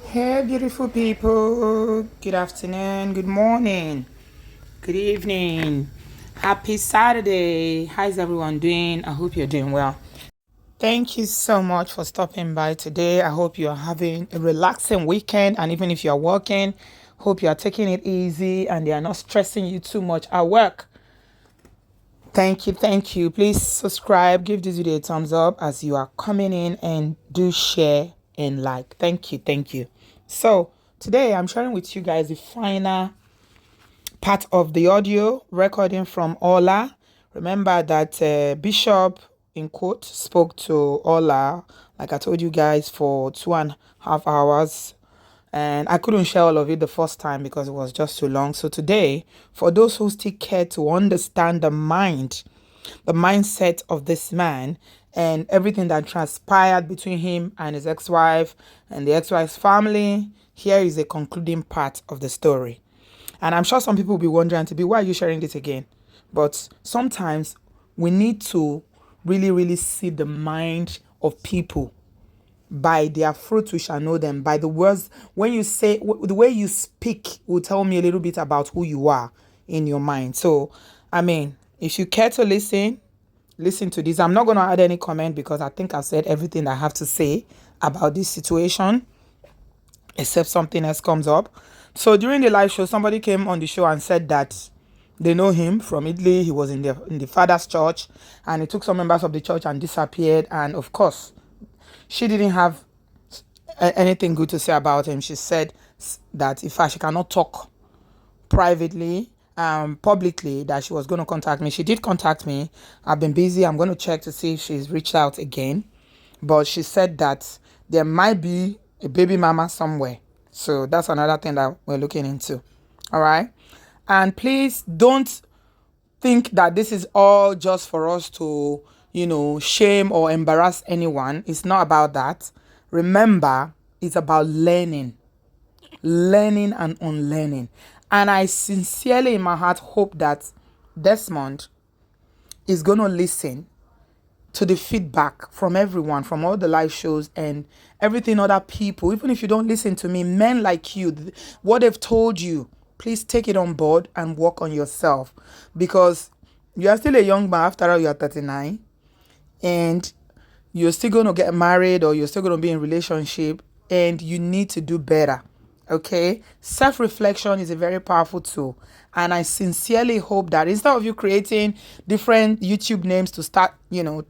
Hey, beautiful people. Good afternoon, good morning, good evening. Happy Saturday. How's everyone doing? I hope you're doing well. Thank you so much for stopping by today. I hope you are having a relaxing weekend. And even if you're working, hope you are taking it easy and they are not stressing you too much at work. Thank you. Thank you. Please subscribe, give this video a thumbs up as you are coming in, and do share and like. Thank you. Thank you. So today I'm sharing with you guys the final part of the audio recording from Ola. Remember that Bishop, in quote, spoke to Ola, like I told you guys, for 2.5 hours. And I couldn't share all of it the first time because it was just too long. So today, for those who still care to understand the mindset of this man and everything that transpired between him and his ex-wife and the ex-wife's family, here is a concluding part of the story. And I'm sure some people will be wondering, to be, why are you sharing this again? But sometimes we need to really, really see the mind of people. By their fruit we shall know them. By the words, when you say, the way you speak will tell me a little bit about who you are in your mind. So, I mean, if you care to listen to this. I'm not going to add any comment because I think I've said everything I have to say about this situation, except something else comes up. So during the live show, somebody came on the show and said that they know him from Italy. He was in the father's church, and he took some members of the church and disappeared. And of course, she didn't have anything good to say about him. She said that in fact she cannot talk privately, publicly, that she was going to contact me. She did contact me. I've been busy. I'm going to check to see if she's reached out again. But she said that there might be a baby mama somewhere. So that's another thing that we're looking into. All right. And please don't think that this is all just for us to, shame or embarrass anyone. It's not about that. Remember, it's about learning and unlearning. And I sincerely in my heart hope that Desmond is going to listen to the feedback from everyone, from all the live shows and everything other people. Even if you don't listen to me, men like you, what they've told you, please take it on board and work on yourself. Because you are still a young man. After all, you are 39. And you're still going to get married, or you're still going to be in a relationship. And you need to do better. Okay, self-reflection is a very powerful tool, and I sincerely hope that instead of you creating different YouTube names to start,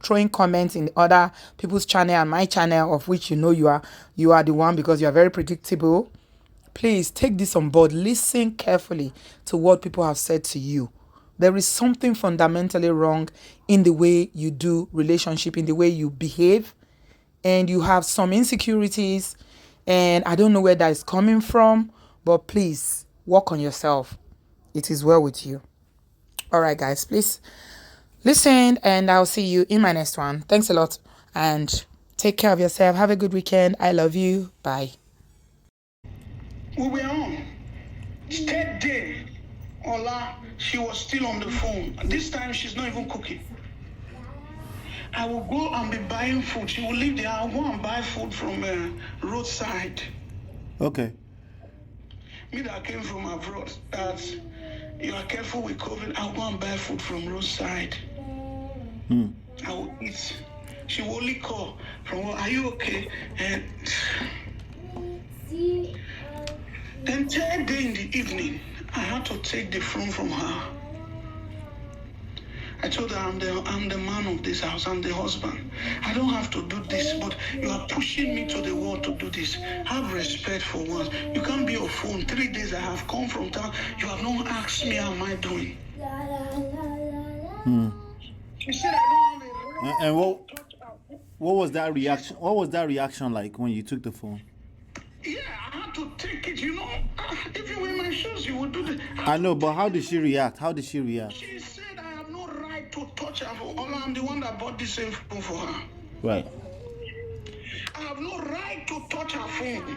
throwing comments in other people's channel and my channel, of which you are the one because you are very predictable, please take this on board. Listen carefully to what people have said to you. There is something fundamentally wrong in the way you do relationship, in the way you behave, and you have some insecurities. And I don't know where that is coming from, but please work on yourself. It is well with you. All right, guys, please listen, and I'll see you in my next one. Thanks a lot, and take care of yourself. Have a good weekend. I love you. Bye. We were on. Third day, Ola, she was still on the phone. This time, she's not even cooking. I will go and be buying food. She will leave there. I'll go and buy food from roadside. Okay. Me that came from abroad, that you are careful with COVID, I'll go and buy food from roadside. I will eat. She will only call from, are you okay? And then third day in the evening, I had to take the phone from her. I told her, I'm the man of this house. I'm the husband. I don't have to do this, but you are pushing me to the wall to do this. Have respect for once. You can't be on phone. 3 days I have come from town. You have not asked me how am I doing. She said I don't have a And what was that reaction? What was that reaction like when you took the phone? Yeah, I had to take it. If you were in my shoes, you would do that. I know, but how did she react? She said I have no right to touch her phone. I'm the one that bought the same phone for her. Right. I have no right to touch her phone.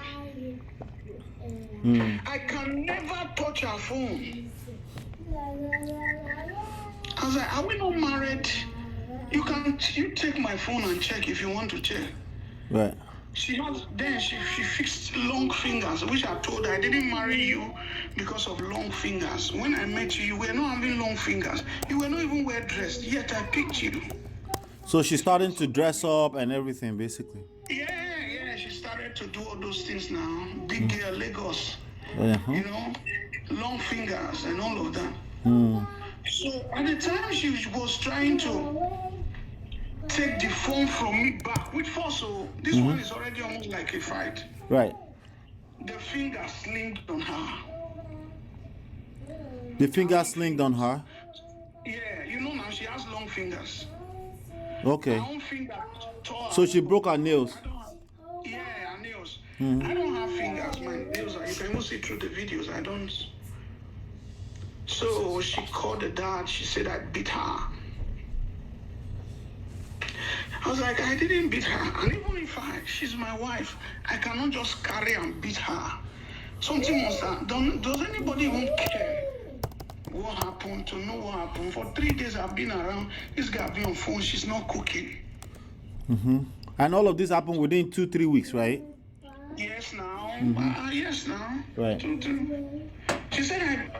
I can never touch her phone. I was like, are we not married? You take my phone and check if you want to check. Right. She fixed long fingers, which I told her I didn't marry you because of long fingers. When I met you, you were not having long fingers. You were not even well dressed, yet I picked you. So she's starting to dress up and everything, basically. Yeah, she started to do all those things now. Big girl, Lagos, Uh-huh. you know, long fingers and all of that. So at the time she was trying to take the phone from me back, which also, this one is already almost like a fight. Right. The finger slinged on her. The finger slinged on her. Yeah, you know now she has long fingers. Okay. My own finger tore So her. she broke her nails. I don't have, yeah, her nails. I don't have fingers. My nails are, you can even see through the videos. I don't. So she called the dad. She said I beat her. I was like, I didn't beat her. And even if she's my wife, I cannot just carry and beat her. Something must have done. Does anybody even care what happened, to know what happened? For 3 days I've been around. This guy been on phone. She's not cooking. And all of this happened within 2-3 weeks, right? Yes, now. Yes, now. Right. She said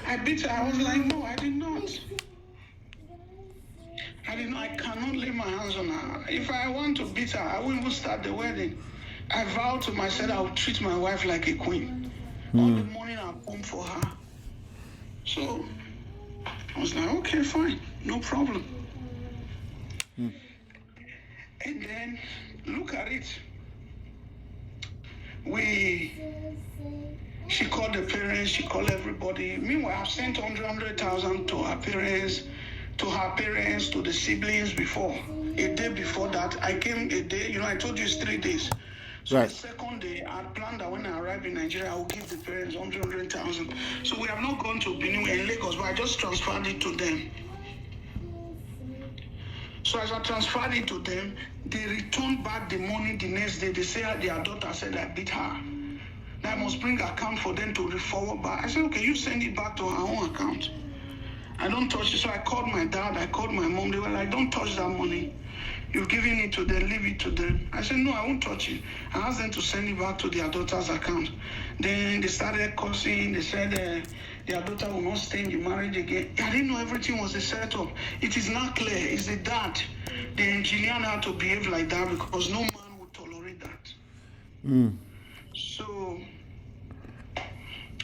I beat her. I was like, no, I did not. I cannot lay my hands on her. If I want to beat her, I will even start the wedding. I vowed to myself I would treat my wife like a queen. All the morning I'll come for her. So I was like, okay, fine, no problem. And then look at it. She called the parents, she called everybody. Meanwhile, I've sent 100,000 to her parents, to the siblings before. A day before that, I came a day, I told you it's 3 days. So Right. the second day, I planned that when I arrive in Nigeria, I will give the parents 100,000. So we have not gone to Benin, we're in Lagos, but I just transferred it to them. So as I transferred it to them, they returned back the money the next day. They said their daughter said I beat her. That I must bring account for them to forward back. I said, okay, you send it back to her own account. I don't touch it. So I called my dad, I called my mom. They were like, don't touch that money. You've given it to them, leave it to them. I said, no, I won't touch it. I asked them to send it back to their daughter's account. Then they started cursing. They said their daughter will not stay in the marriage again. I didn't know everything was a setup. It is not clear. It's the dad. The engineer had to behave like that because no man would tolerate that. So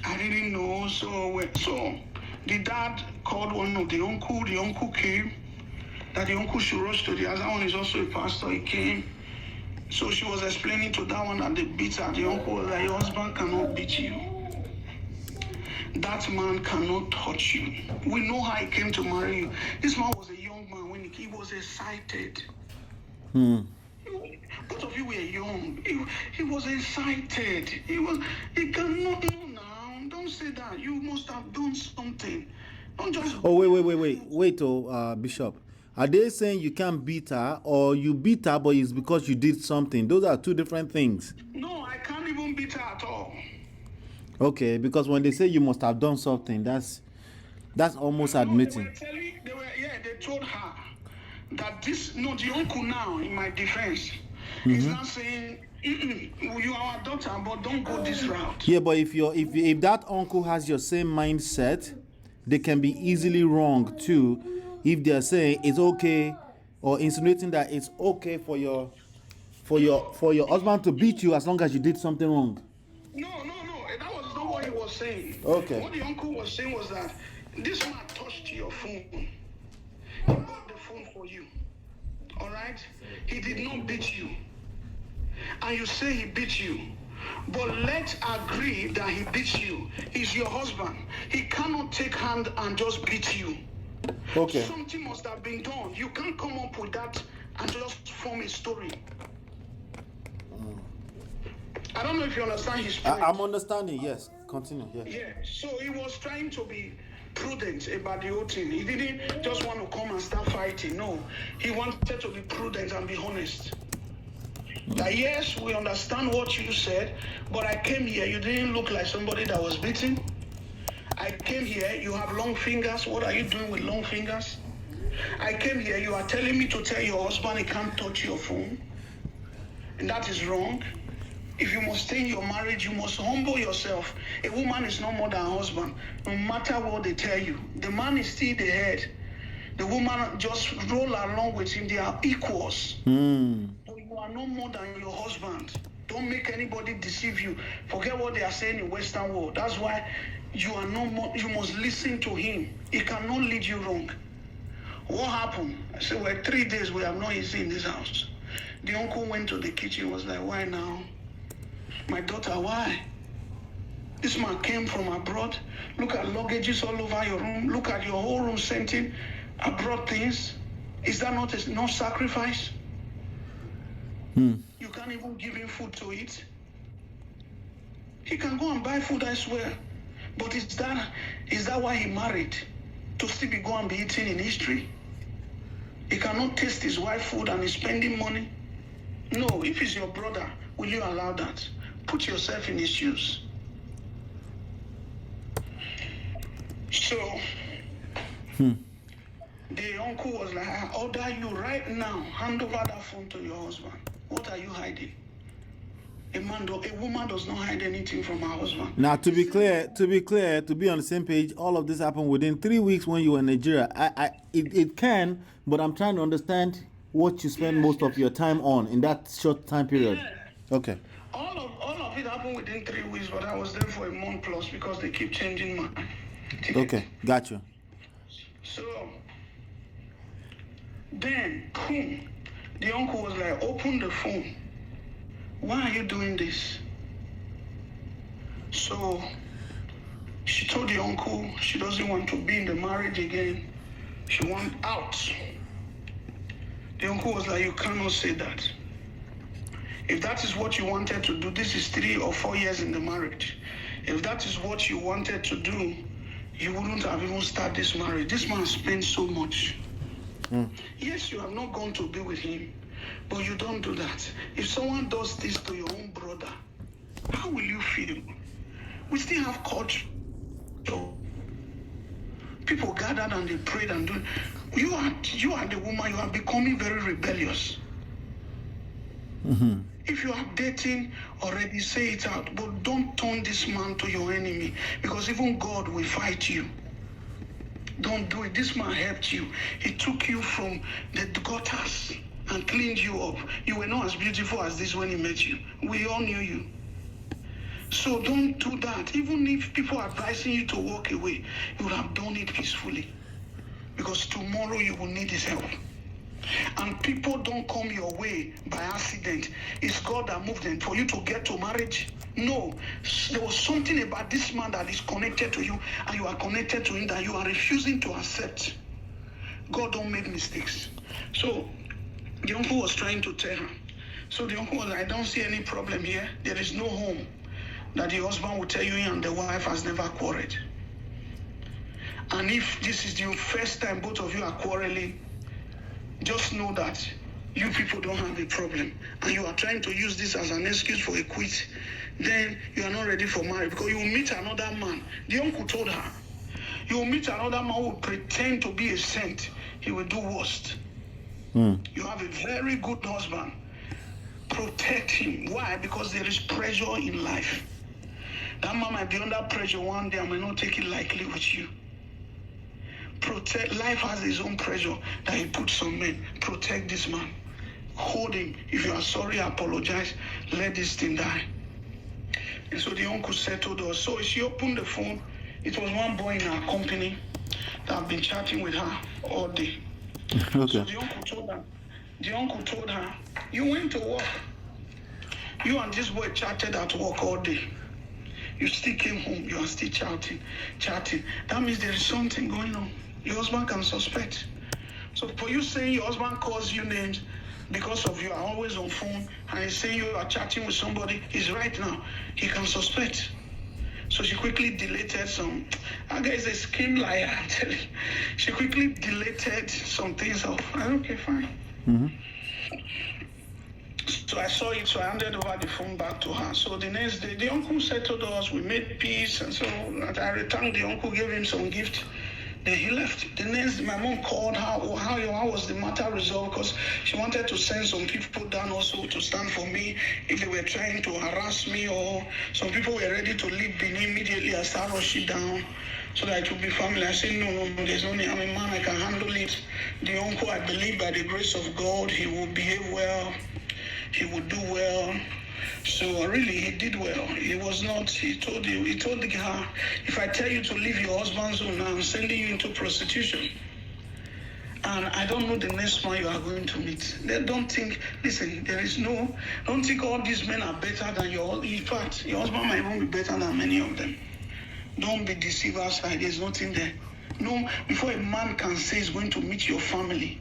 I didn't know. So the dad called one of the uncle. The uncle came. That the uncle should rush to the other one is also a pastor. He came. So she was explaining to that one that they beat her. The uncle was like, your husband cannot beat you. That man cannot touch you. We know how he came to marry you. This man was a young man when he was excited. Both of you were young. He was excited. He cannot, no, now. Don't say that. You must have done something. Don't just. Oh, wait, Bishop. Are they saying you can't beat her, or you beat her, but it's because you did something? Those are two different things. No, I can't even beat her at all. Okay, because when they say you must have done something, that's almost admitting. They told her that the uncle now, in my defense, is now saying, you are our daughter, but don't go this route. Yeah, but if that uncle has your same mindset, they can be easily wrong too. If they're saying it's okay, or insinuating that it's okay for your husband to beat you as long as you did something wrong. No, that was not what he was saying. Okay. What the uncle was saying was that this man touched your phone. He bought the phone for you. All right? He did not beat you. And you say he beat you. But let's agree that he beats you. He's your husband. He cannot take hand and just beat you. Okay. Something must have been done. You can't come up with that and just form a story. I don't know if you understand his point. I'm understanding. Yes. Continue. Yeah. Yeah. So he was trying to be prudent about the whole thing. He didn't just want to come and start fighting. No. He wanted to be prudent and be honest. That yes, we understand what you said, but I came here, you didn't look like somebody that was beaten. I came here, you have long fingers. What are you doing with long fingers? I came here, you are telling me to tell your husband he can't touch your phone. And that is wrong. If you must stay in your marriage, you must humble yourself. A woman is no more than a husband, no matter what they tell you. The man is still the head. The woman just roll along with him. They are equals. But you are no more than your husband. Don't make anybody deceive you. Forget what they are saying in Western world. That's why you are no more. You must listen to him. He cannot lead you wrong. What happened? I said, well, 3 days we have not eaten in this house. The uncle went to the kitchen, was like, why now? My daughter, why? This man came from abroad. Look at luggages all over your room. Look at your whole room scenting abroad things. Is that not no sacrifice? You can't even give him food to eat. He can go and buy food elsewhere. But is that why he married? To still be go and be eating in history? He cannot taste his wife's food and he's spending money? No, if he's your brother, will you allow that? Put yourself in his shoes. So, the uncle was like, I order you right now, hand over that phone to your husband. What are you hiding? A woman does not hide anything from her husband. Now, to be clear, to be on the same page, all of this happened within 3 weeks when you were in Nigeria. It can, but I'm trying to understand what you spend most of your time on in that short time period. Okay. All of it happened within 3 weeks, but I was there for a month plus because they keep changing my ticket. Okay, got you. So then, boom, the uncle was like, open the phone. Why are you doing this? So she told the uncle she doesn't want to be in the marriage again. She wants out. The uncle was like, you cannot say that. If that is what you wanted to do, this is 3 or 4 years in the marriage. If that is what you wanted to do, you wouldn't have even started this marriage. This man spent so much. Yes, you have not gone to be with him, but you don't do that. If someone does this to your own brother, how will you feel? We still have culture. People gathered and they prayed and do. You are the woman. You are becoming very rebellious. If you are dating already, say it out. But don't turn this man to your enemy, because even God will fight you. Don't do it. This man helped you. He took you from the gutters and cleaned you up. You were not as beautiful as this when he met you. We all knew you. So don't do that. Even if people are advising you to walk away, you would have done it peacefully. Because tomorrow you will need his help. And people don't come your way by accident. It's God that moved them for you to get to marriage. No, there was something about this man that is connected to you, and you are connected to him, that you are refusing to accept. God don't make mistakes. So the uncle was trying to tell her. So the uncle was like, I don't see any problem here. There is no home that the husband will tell you and the wife has never quarreled. And if this is the first time both of you are quarreling, just know that you people don't have a problem, and you are trying to use this as an excuse for a quit. Then you are not ready for marriage, because you will meet another man. The uncle told her, you will meet another man who will pretend to be a saint. He will do worst. You have a very good husband. Protect him. Why? Because there is pressure in life. That man might be under pressure one day. I may not take it lightly with you. Protect. Life has its own pressure that he puts on men. Protect this man. Hold him. If you are sorry, apologize. Let this thing die. And so the uncle settled us. So she opened the phone. It was one boy in our company that had been chatting with her all day. Okay. So the uncle told her, you went to work. You and this boy chatted at work all day. You still came home. You are still chatting. That means there is something going on. Your husband can suspect. So for you saying your husband calls you names because of you are always on phone, and he's saying you are chatting with somebody, he's right now. He can suspect. So she quickly deleted some. That guy is a scheme liar, I'm telling you. She quickly deleted some things off. I said, okay, fine. So I saw it, so I handed over the phone back to her. So the next day, the uncle settled us, we made peace, and so I returned. The uncle gave him some gift. Then he left. The next, my mom called how was the matter resolved, because she wanted to send some people down also to stand for me if they were trying to harass me, or some people were ready to leave Benin immediately. I started rushing down so that it would be family. I said, no, there's no need. I'm a man, I can handle it. The uncle, I believe by the grace of God, he will behave well. He would do well. So really, he did well. He was not, he told the girl, if I tell you to leave your husband's home now, I'm sending you into prostitution. And I don't know the next man you are going to meet. They don't think, listen, don't think all these men are better than in fact, your husband might even be better than many of them. Don't be deceived outside, there's nothing there. No, before a man can say he's going to meet your family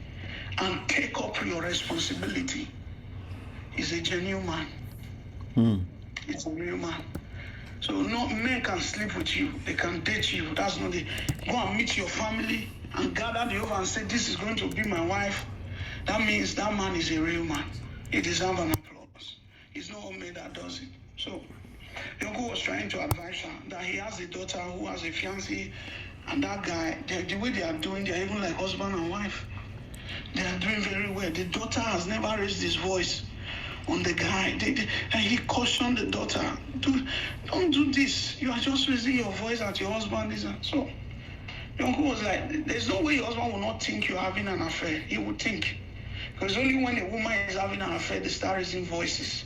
and take up your responsibility, he's a genuine man. It's a real man. So no men can sleep with you. They can date you. That's not the. Go and meet your family and gather the over and say, this is going to be my wife. That means that man is a real man. He deserves an applause. It's not all men that does it. So the uncle was trying to advise her that he has a daughter who has a fiancé, and that guy, the way they are doing, they're even like husband and wife. They are doing very well. The daughter has never raised his voice on the guy, and he cautioned the daughter, don't do this. You are just raising your voice at your husband. So the uncle was like, there's no way your husband will not think you're having an affair. He would think. Because only when a woman is having an affair, they start raising voices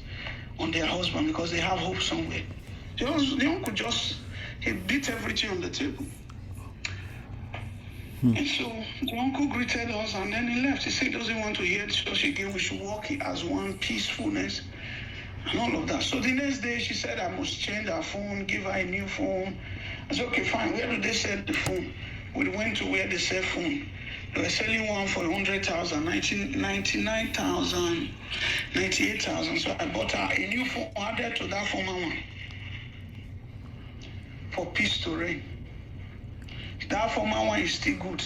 on their husband because they have hope somewhere. The uncle he beat everything on the table. And so the uncle greeted us and then he left. He said he doesn't want to hear the church again. We should walk as one, peacefulness, and all of that. So the next day she said I must change her phone, give her a new phone. I said, okay, fine. Where do they sell the phone? We went to where they sell phone. They were selling one for 100,000, 99,000, 98,000. So I bought her a new phone added to that former one for peace to reign. That former one is still good.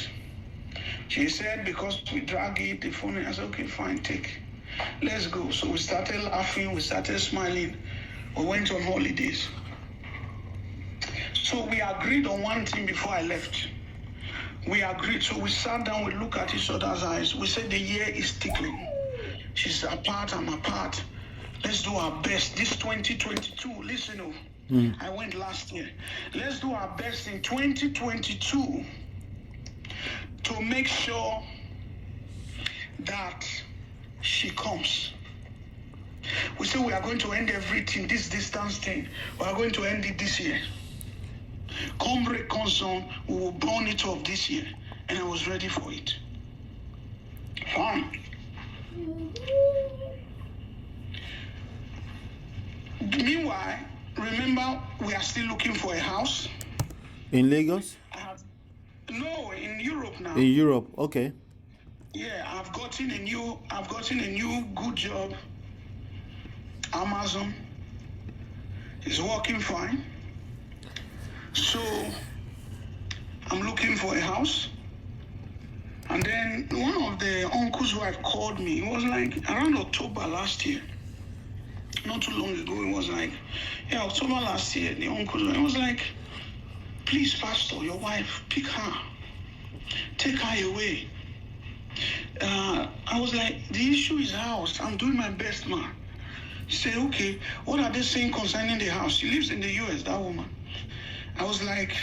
She said, because we drag it, the phone, I said, okay, fine, take. Let's go. So we started laughing, we started smiling. We went on holidays. So we agreed on one thing before I left. We agreed. So we sat down, we looked at each other's eyes. We said the year is tickling. She's apart, I'm apart. Let's do our best. This 2022, listen, I went last year. Let's do our best in 2022 to make sure that she comes. We say we are going to end everything, this distance thing. We are going to end it this year. Come break concern, we will burn it off this year. And I was ready for it. Fine. Meanwhile, remember, we are still looking for a house. In Lagos? No, in Europe now. In Europe, okay. Yeah, I've gotten a new good job. Amazon is working fine. So I'm looking for a house. And then one of the uncle's wife called me. It was like around October last year. Not too long ago, it was like, yeah, October last year, the uncle, it was like, please, Pastor, your wife, pick her. Take her away. I was like, the issue is house. I'm doing my best, man. She said, okay, what are they saying concerning the house? She lives in the US, that woman. I was like,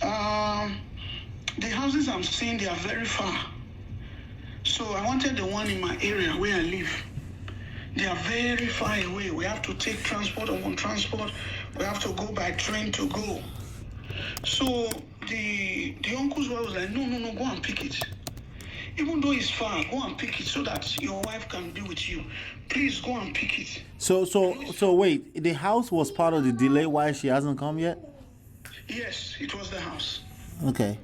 the houses I'm seeing, they are very far. So I wanted the one in my area where I live. They are very far away. We have to take transport upon transport. We have to go by train to go. So the uncle's wife was like, no, go and pick it. Even though it's far, go and pick it so that your wife can be with you. Please go and pick it. So wait, the house was part of the delay why she hasn't come yet? Yes, it was the house. Okay.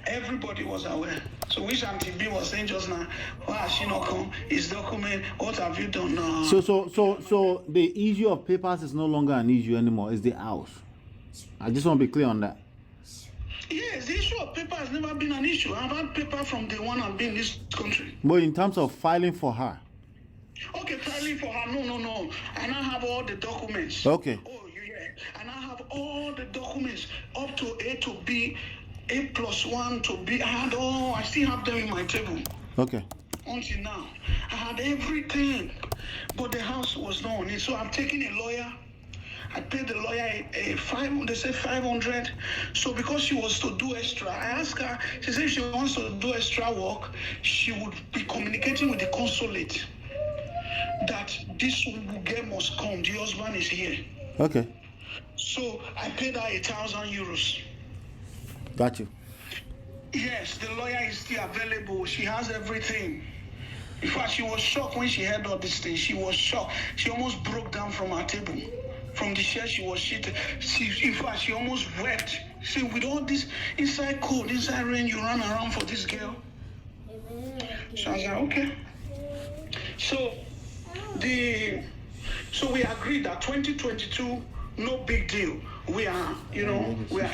Everybody was aware. So which Auntie B was saying just now, why has she not come? His document, what have you done now? So the issue of papers is no longer an issue anymore. It's the house. I just want to be clear on that. Yes, the issue of paper has never been an issue. I've had paper from day one I've been in this country. But in terms of filing for her. Okay, filing for her, no. I now have all the documents. Okay. Oh, yeah. I now have all the documents up to A to B. A+1 to B. I still have them in my table. Okay. Until now, I had everything, but the house was not on it. So I'm taking a lawyer. I paid the lawyer they said 500. So because she was to do extra, I asked her, she said if she wants to do extra work, she would be communicating with the consulate that this girl must come. The husband is here. Okay. So I paid her 1,000 euros. Got you. Yes, the lawyer is still available. She has everything. In fact, she was shocked when she heard all these things. She was shocked. She almost broke down from her table. From the chair she was sitting. In fact, she almost wept. See, with all this inside cold, inside rain, you run around for this girl. So I was like, okay. So we agreed that 2022, no big deal.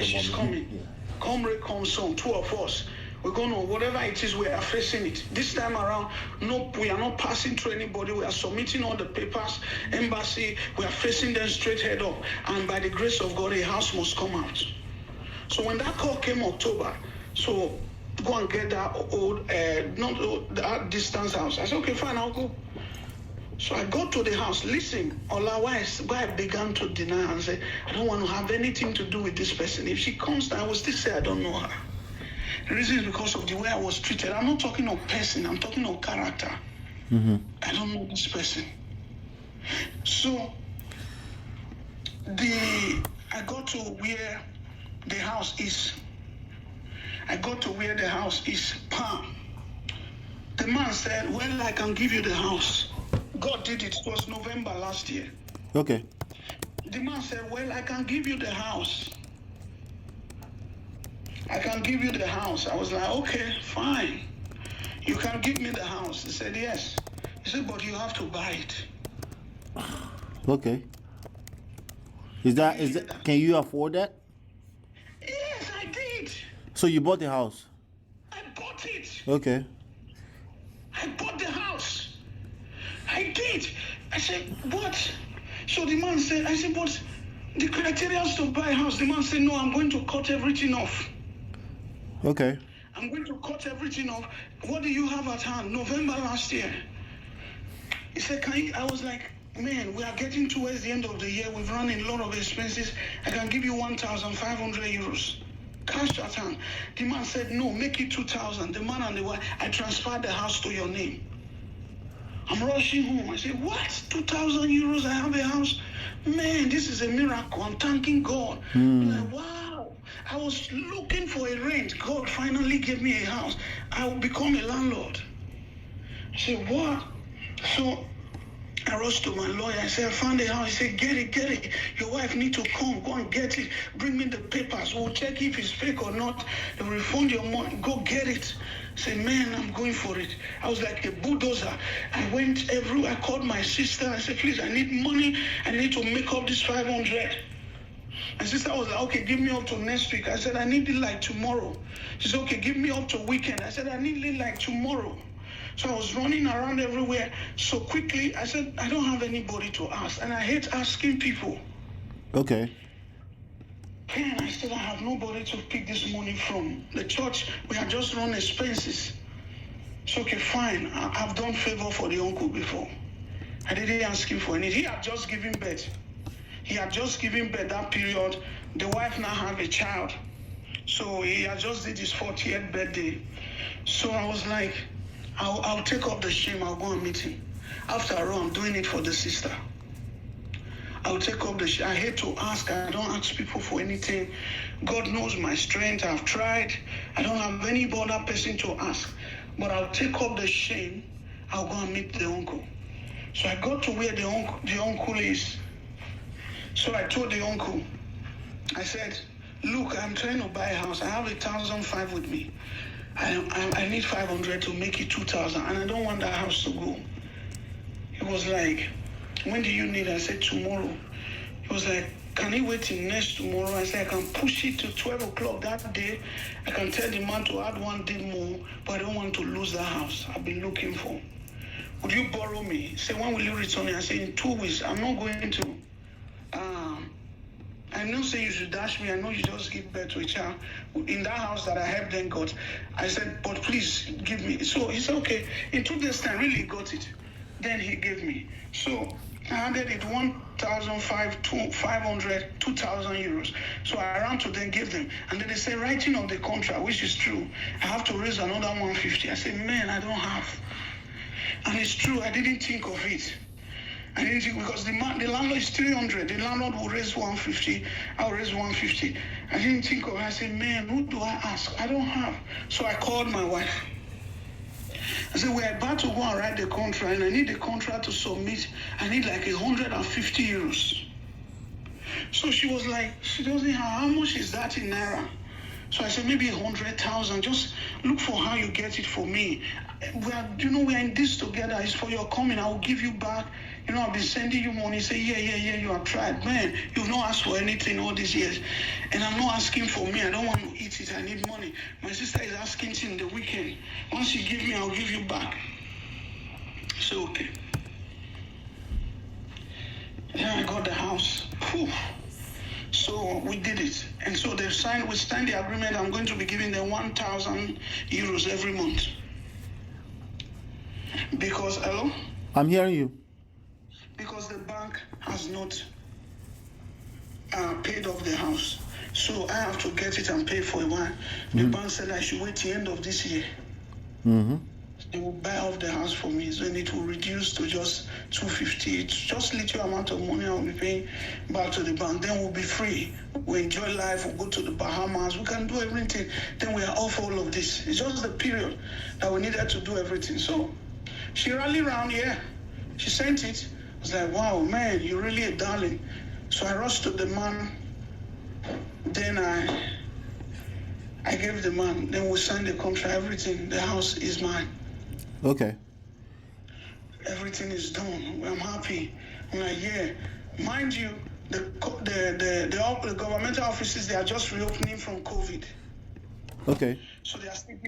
She's coming. Come rain, come sun, two of us. We're going to, whatever it is, we are facing it. This time around, no, we are not passing through anybody. We are submitting all the papers, embassy. We are facing them straight head up. And by the grace of God, a house must come out. So when that call came October, so go and get that that distance house. I said, okay, fine, I'll go. So I got to the house. Listen, Ola'S, why I began to deny and say, I don't want to have anything to do with this person. If she comes, I will still say I don't know her. The reason is because of the way I was treated. I'm not talking of person, I'm talking of character. Mm-hmm. I don't know this person. So I got to where the house is. Palm. The man said, well, I can give you the house. God did it. It was November last year. Okay. The man said, well, I can give you the house. I can give you the house. I was like, okay, fine. You can give me the house. He said, yes. He said, but you have to buy it. Okay. Is that can you afford that? Yes, I did. So you bought the house? I bought it. Okay. I bought the house. I did. I said, what? So the man said, I said, but the criteria is to buy a house. The man said, no, I'm going to cut everything off. Okay. I'm going to cut everything off. What do you have at hand? November last year. He said, I was like, man, we are getting towards the end of the year. We've run a lot of expenses. I can give you 1,500 euros. Cash at hand. The man said, no, make it 2,000. The man and the wife, I transferred the house to your name. I'm rushing home. I said, what? 2,000 euros? I have a house? Man, this is a miracle. I'm thanking God. I'm like, wow. I was looking for a rent. God finally gave me a house. I will become a landlord. I said, what? So I rushed to my lawyer. I said, I found a house. He said, get it. Your wife need to come. Go and get it. Bring me the papers. We'll check if it's fake or not. They'll refund your money. Go get it. I said, man, I'm going for it. I was like a bulldozer. I went everywhere. I called my sister. I said, please, I need money. I need to make up this 500. My sister was like, okay, give me up to next week. I said, I need it like tomorrow. She said, okay, give me up to weekend. I said, I need it like tomorrow. So I was running around everywhere so quickly. I said, I don't have anybody to ask. And I hate asking people. Okay. And I said, I have nobody to pick this money from. The church, we had just run expenses. So, okay, fine. I've done favor for the uncle before. I didn't ask him for anything. He had just given birth. That period. The wife now have a child. So he had just did his 40th birthday. So I was like, I'll take up the shame. I'll go and meet him. After all, I'm doing it for the sister. I'll take up the shame. I hate to ask. I don't ask people for anything. God knows my strength. I've tried. I don't have any other person to ask. But I'll take up the shame. I'll go and meet the uncle. So I got to where the uncle is. So I told the uncle, I said, look, I'm trying to buy a house. I have 1,500 with me. I need 500 to make it 2,000, and I don't want that house to go. He was like, when do you need it? I said, tomorrow. He was like, can he wait till next tomorrow? I said, I can push it to 12 o'clock that day. I can tell the man to add 1 day more, but I don't want to lose that house I've been looking for. Would you borrow me? He said, when will you return it? I said, in 2 weeks. I'm not going to. I know say you should dash me. I know you just give birth to a child in that house that I helped them got. I said, but please give me. So he said, okay. In 2 days time, really got it. Then he gave me. So I handed it 1,500, 2,000 euros. So I ran to them, gave them. And then they say, writing of the contract, which is true, I have to raise another 150. I said, man, I don't have. And it's true, I didn't think of it. I didn't think, because the landlord is 300. The landlord will raise 150. I'll raise 150. I didn't think of it. I said, man, who do I ask? I don't have. So I called my wife. I said, we're about to go and write the contract, and I need the contract to submit. I need like 150 euros. So she was like, she doesn't have, how much is that in Naira? So I said, maybe 100,000. Just look for how you get it for me. We're in this together. It's for your coming. I will give you back. I've been sending you money. Say, yeah, you have tried. Man, you've not asked for anything all these years. And I'm not asking for me. I don't want to eat it. I need money. My sister is asking in the weekend. Once you give me, I'll give you back. So, okay. Then I got the house. Whew. So we did it. And so we signed the agreement. I'm going to be giving them 1,000 euros every month. Because, hello? I'm hearing you. Because the bank has not paid off the house. So I have to get it and pay for a while. The bank said I should wait till the end of this year. Mm-hmm. They will buy off the house for me, so it will reduce to just 250. It's just little amount of money I will be paying back to the bank. Then we'll be free. We enjoy life. We'll go to the Bahamas. We can do everything. Then we are off all of this. It's just the period that we needed to do everything. So she rallied around here. She sent it. I was like, wow, man, you're really a darling. So I rushed to the man. Then I gave the man. Then we signed the contract. Everything. The house is mine. Okay. Everything is done. I'm happy. I'm like, yeah. Mind you, the governmental offices, they are just reopening from COVID. Okay. So they are still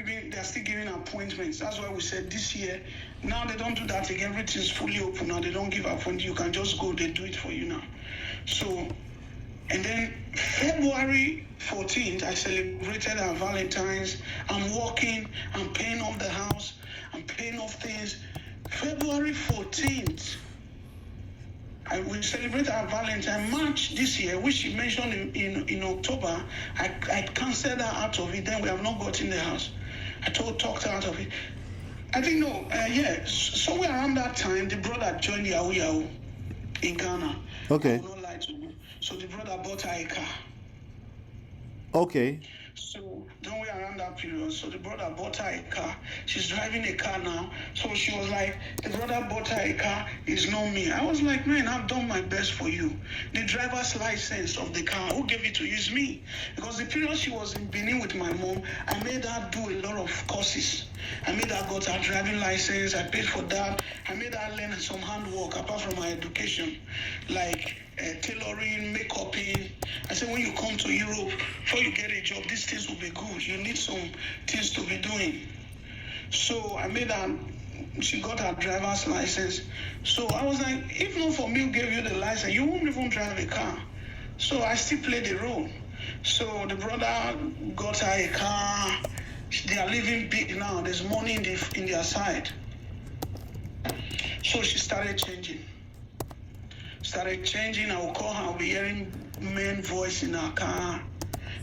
giving appointments. That's why we said this year. Now they don't do that again. Everything's fully open now. They don't give appointments. You can just go. They do it for you now. So, and then February 14th, I celebrated our Valentine's. I'm working. I'm paying off the house. I'm paying off things. February 14th, we celebrate our Valentine. March this year, which she mentioned in October, I canceled her out of it. Then we have not gotten the house. I talked her out of it. I think, somewhere around that time, the brother joined Yahoo in Ghana. Okay. I will not lie to you. So the brother bought her a car. Okay. So don't we around that period? So the brother bought her a car. She's driving a car now. So she was like, the brother bought her a car. It's not me. I was like, man, I've done my best for you. The driver's license of the car, who gave it to you? Is me. Because the period she was in Benin with my mom, I made her do a lot of courses. I made her got her driving license. I paid for that. I made her learn some handwork apart from her education, like tailoring, makeuping. I said, when you come to Europe, before you get a job, these things will be good. You need some things to be doing. So I made her, she got her driver's license. So I was like, if not for me who gave you the license, you won't even drive a car. So I still played the role. So the brother got her a car. They are living big now. There's money in their side. So she started changing. I will call her. I'll be hearing men voice in her car.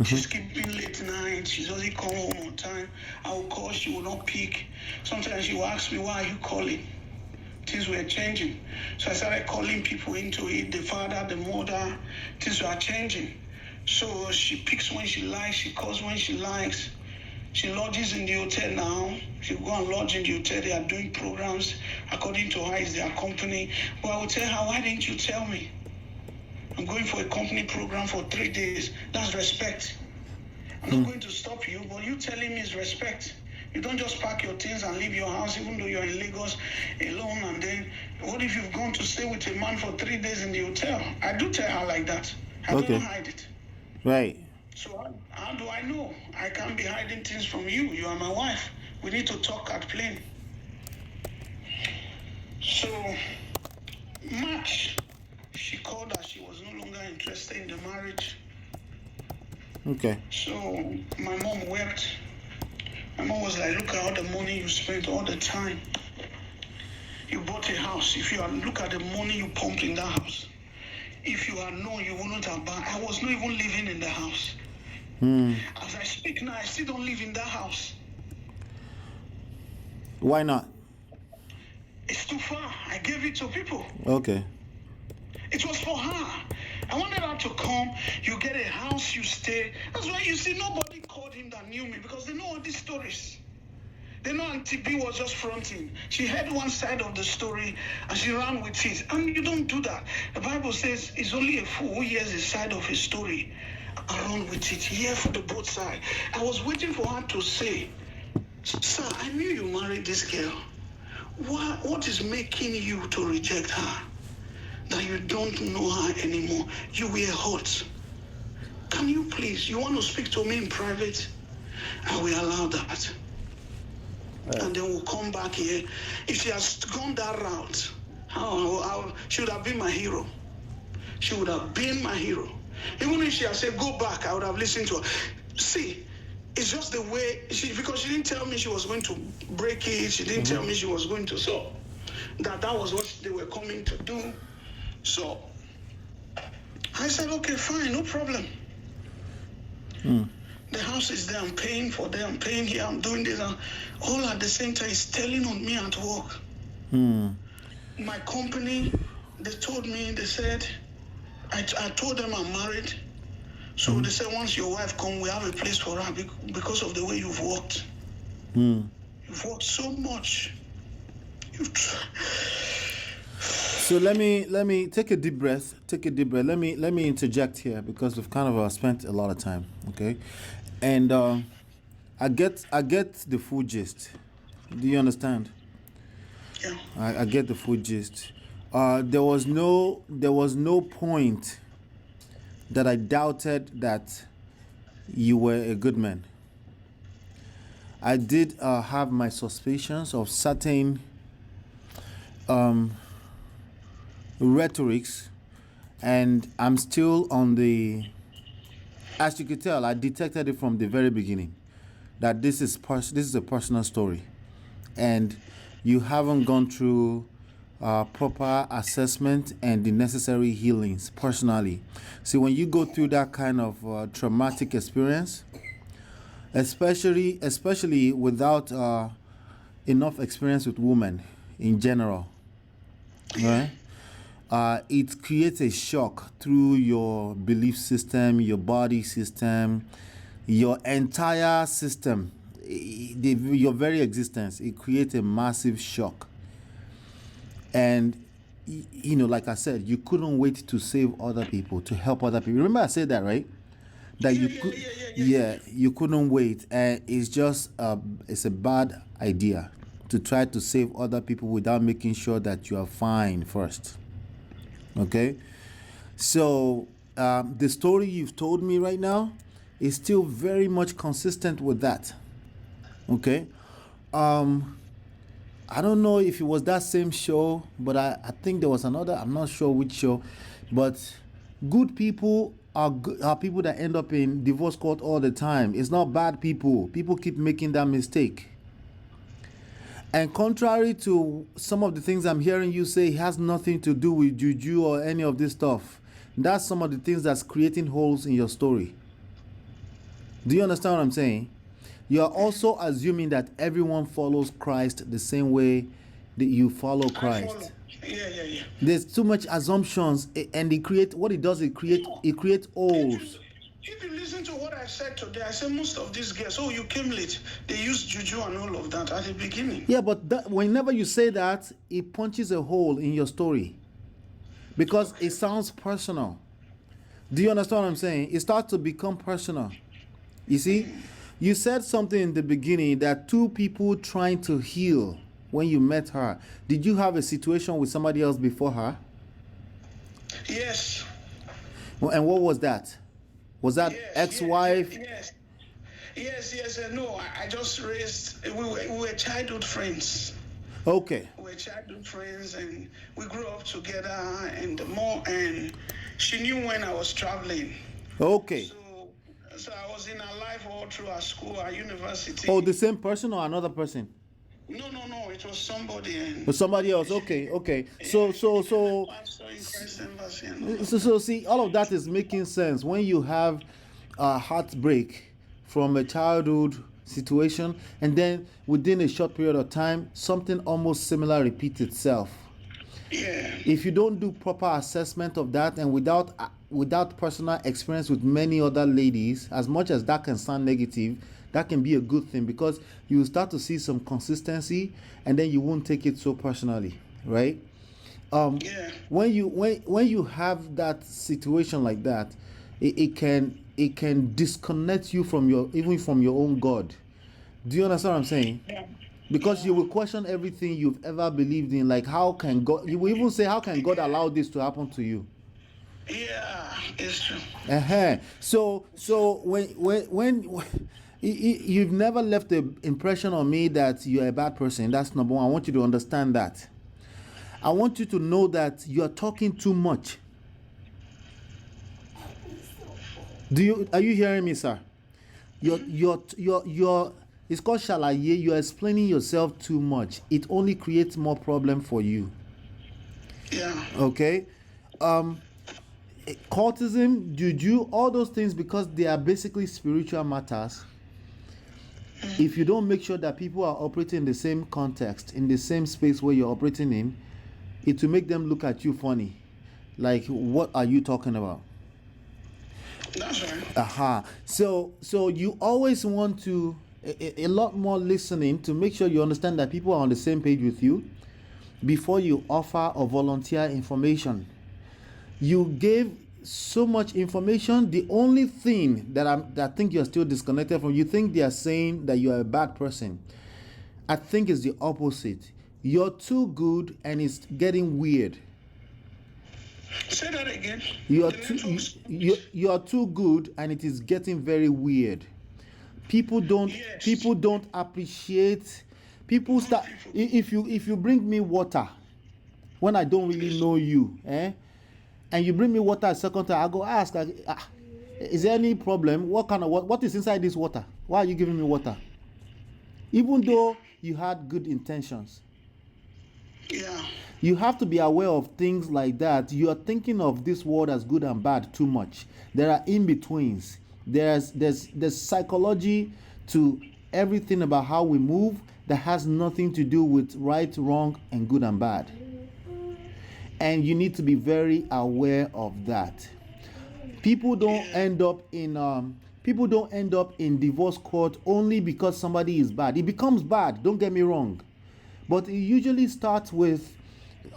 She's keeping late night. She doesn't come home on time. I will call. She will not pick. Sometimes she will ask me, why are you calling? Things were changing. So I started calling people into it. The father, the mother. Things were changing. So she picks when she likes. She calls when she likes. She lodges in the hotel now. She go and lodge in the hotel. They are doing programs. According to her, it's their company. But I will tell her, why didn't you tell me? I'm going for a company program for 3 days. That's respect. I'm not going to stop you, but you telling me is respect. You don't just pack your things and leave your house, even though you're in Lagos alone. And then, what if you've gone to stay with a man for 3 days in the hotel? I do tell her like that. I don't hide it. Right. So how do I know? I can't be hiding things from you. You are my wife. We need to talk at plain. So March, she called that she was no longer interested in the marriage. Okay. So my mom wept. My mom was like, look at all the money you spent, all the time. You bought a house. If you had look at the money you pumped in that house. If you had known, you wouldn't have bought. I was not even living in the house. As I speak now, I still don't live in that house. Why not? It's too far. I gave it to people. Okay. It was for her. I wanted her to come. You get a house, you stay. That's why you see nobody called him that knew me, because they know all these stories. They know Auntie B was just fronting. She heard one side of the story and she ran with it. And you don't do that. The Bible says it's only a fool who hears the side of his story and run with it. Hear for the both sides. I was waiting for her to say, sir, I knew you married this girl. What is making you to reject her? That you don't know her anymore. You were hurt. Can you please, you want to speak to me in private? I will allow that. And then we'll come back here. If she has gone that route, she would have been my hero. She would have been my hero. Even if she had said, go back, I would have listened to her. See, it's just the way, because she didn't tell me she was going to break it. She didn't tell me she was going to, so that was what they were coming to do. So I said, okay, fine, no problem. The house is there, I'm paying for them, I'm paying here, I'm doing this. All at the same time, it's telling on me at work. My company, they told me, they said, I told them I'm married. So they said, once your wife come, we have a place for her because of the way you've worked. You've worked so much. So let me take a deep breath. Take a deep breath. Let me interject here because we've kind of spent a lot of time. Okay, and I get the full gist. Do you understand? Yeah. I get the full gist. There was no point that I doubted that you were a good man. I did have my suspicions of certain rhetorics, and I'm still on the, as you could tell, I detected it from the very beginning that this is a personal story, and you haven't gone through proper assessment and the necessary healings personally. See, when you go through that kind of traumatic experience, especially without enough experience with women in general, right? It creates a shock through your belief system, your body system, your entire system, your very existence. It creates a massive shock. And, you know, like I said, you couldn't wait to save other people, to help other people. Remember I said that, right? That you couldn't wait. And it's just, it's a bad idea to try to save other people without making sure that you are fine first. Okay, so the story you've told me right now is still very much consistent with that. Okay, I don't know if it was that same show, but I think there was another. I'm not sure which show, but good people are people that end up in divorce court all the time. It's not bad people. People keep making that mistake. And contrary to some of the things I'm hearing you say, it has nothing to do with juju or any of this stuff. That's some of the things that's creating holes in your story. Do you understand what I'm saying? You are also assuming that everyone follows Christ the same way that you follow Christ. Yeah. There's too much assumptions, and it creates holes. If you listen to what I said today, I said most of these girls, you came late. They used juju and all of that at the beginning. Yeah, but whenever you say that, it punches a hole in your story because it sounds personal. Do you understand what I'm saying? It starts to become personal. You see, you said something in the beginning that two people trying to heal when you met her. Did you have a situation with somebody else before her? Yes. Well, and what was that? Was that ex-wife? Yes. No, I just raised. We were childhood friends. Okay. We were childhood friends, and we grew up together. And she knew when I was traveling. Okay. So I was in her life all through her school, her university. Oh, the same person or another person? No, it was somebody. Or somebody else. Okay. So Pastor in Christ Embassy and all that. so see, all of that is making sense when you have a heartbreak from a childhood situation, and then within a short period of time, something almost similar repeats itself. Yeah. If you don't do proper assessment of that, and without personal experience with many other ladies, as much as that can sound negative, that can be a good thing, because you will start to see some consistency, and then you won't take it so personally, right? Yeah. When you have that situation like that, it can disconnect you from your own God. Do you understand what I'm saying? Yeah. Because you will question everything you've ever believed in. Like, how can God? You will even say, how can God allow this to happen to you? Yeah, it's true. So when you've never left the impression on me that you're a bad person. That's number one. I want you to understand that. I want you to know that you are talking too much. Are you hearing me, sir? You're it's called shalaye. You're explaining yourself too much. It only creates more problem for you. Yeah. Okay? Cultism, juju, all those things, because they are basically spiritual matters. If you don't make sure that people are operating in the same context, in the same space where you're operating in, it will make them look at you funny. Like, what are you talking about? That's right. So you always want to a lot more listening to make sure you understand that people are on the same page with you before you offer or volunteer information. You gave so much information. The only thing that I think you're still disconnected from, you think they are saying that you are a bad person. I think it's the opposite. You're too good and it's getting weird. Say that again. You are too good and it is getting very weird. People don't appreciate. People start if you bring me water when I don't really know you, and you bring me water a second time, I go ask, is there any problem? What is inside this water? Why are you giving me water? Even though you had good intentions. Yeah. You have to be aware of things like that. You are thinking of this world as good and bad too much. There are in-betweens. There's psychology to everything about how we move that has nothing to do with right, wrong, and good and bad. And you need to be very aware of that. People don't end up in divorce court only because somebody is bad. It becomes bad, don't get me wrong. But it usually starts with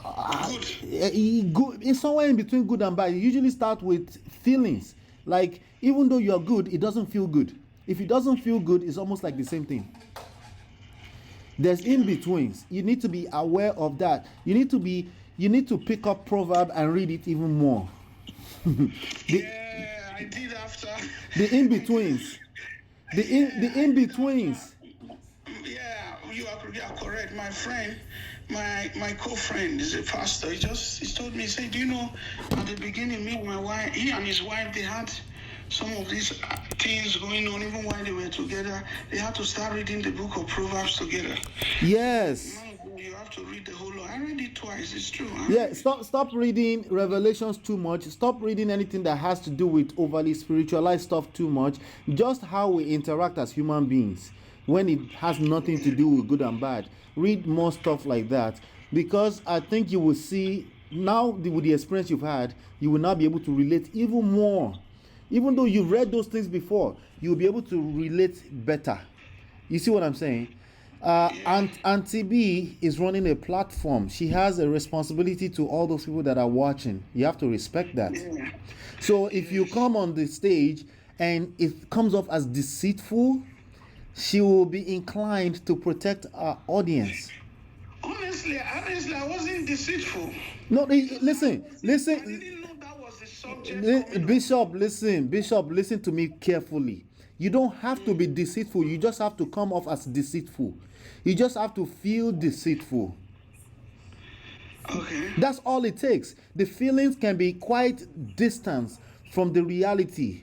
good. It's somewhere in between good and bad. You usually start with feelings. Like, even though you're good, it doesn't feel good. If it doesn't feel good, it's almost like the same thing. There's in-betweens. You need to be aware of that. You need to pick up proverb and read it even more. Yeah, I did after. The in-betweens. The in-betweens. Yeah, you are correct. My friend, my co-friend is a pastor. He told me, he said, do you know, at the beginning, he and his wife, they had some of these things going on. Even while they were together, they had to start reading the book of Proverbs together. Yes. You have to read the whole lot. I read it twice. It's true. Yeah, stop reading Revelations too much. Stop reading anything that has to do with overly spiritualized stuff too much. Just how we interact as human beings when it has nothing to do with good and bad. Read more stuff like that, because I think you will see now with the experience you've had, you will now be able to relate even more. Even though you've read those things before, you'll be able to relate better. You see what I'm saying? Auntie B is running a platform. She has a responsibility to all those people that are watching. You have to respect that. Yeah. So if you come on the stage and it comes off as deceitful, she will be inclined to protect our audience. Honestly, I wasn't deceitful. No, listen. I didn't know that was the subject. Bishop, listen to me carefully. You don't have to be deceitful. You just have to come off as deceitful. You just have to feel deceitful. Okay. That's all it takes. The feelings can be quite distant from the reality.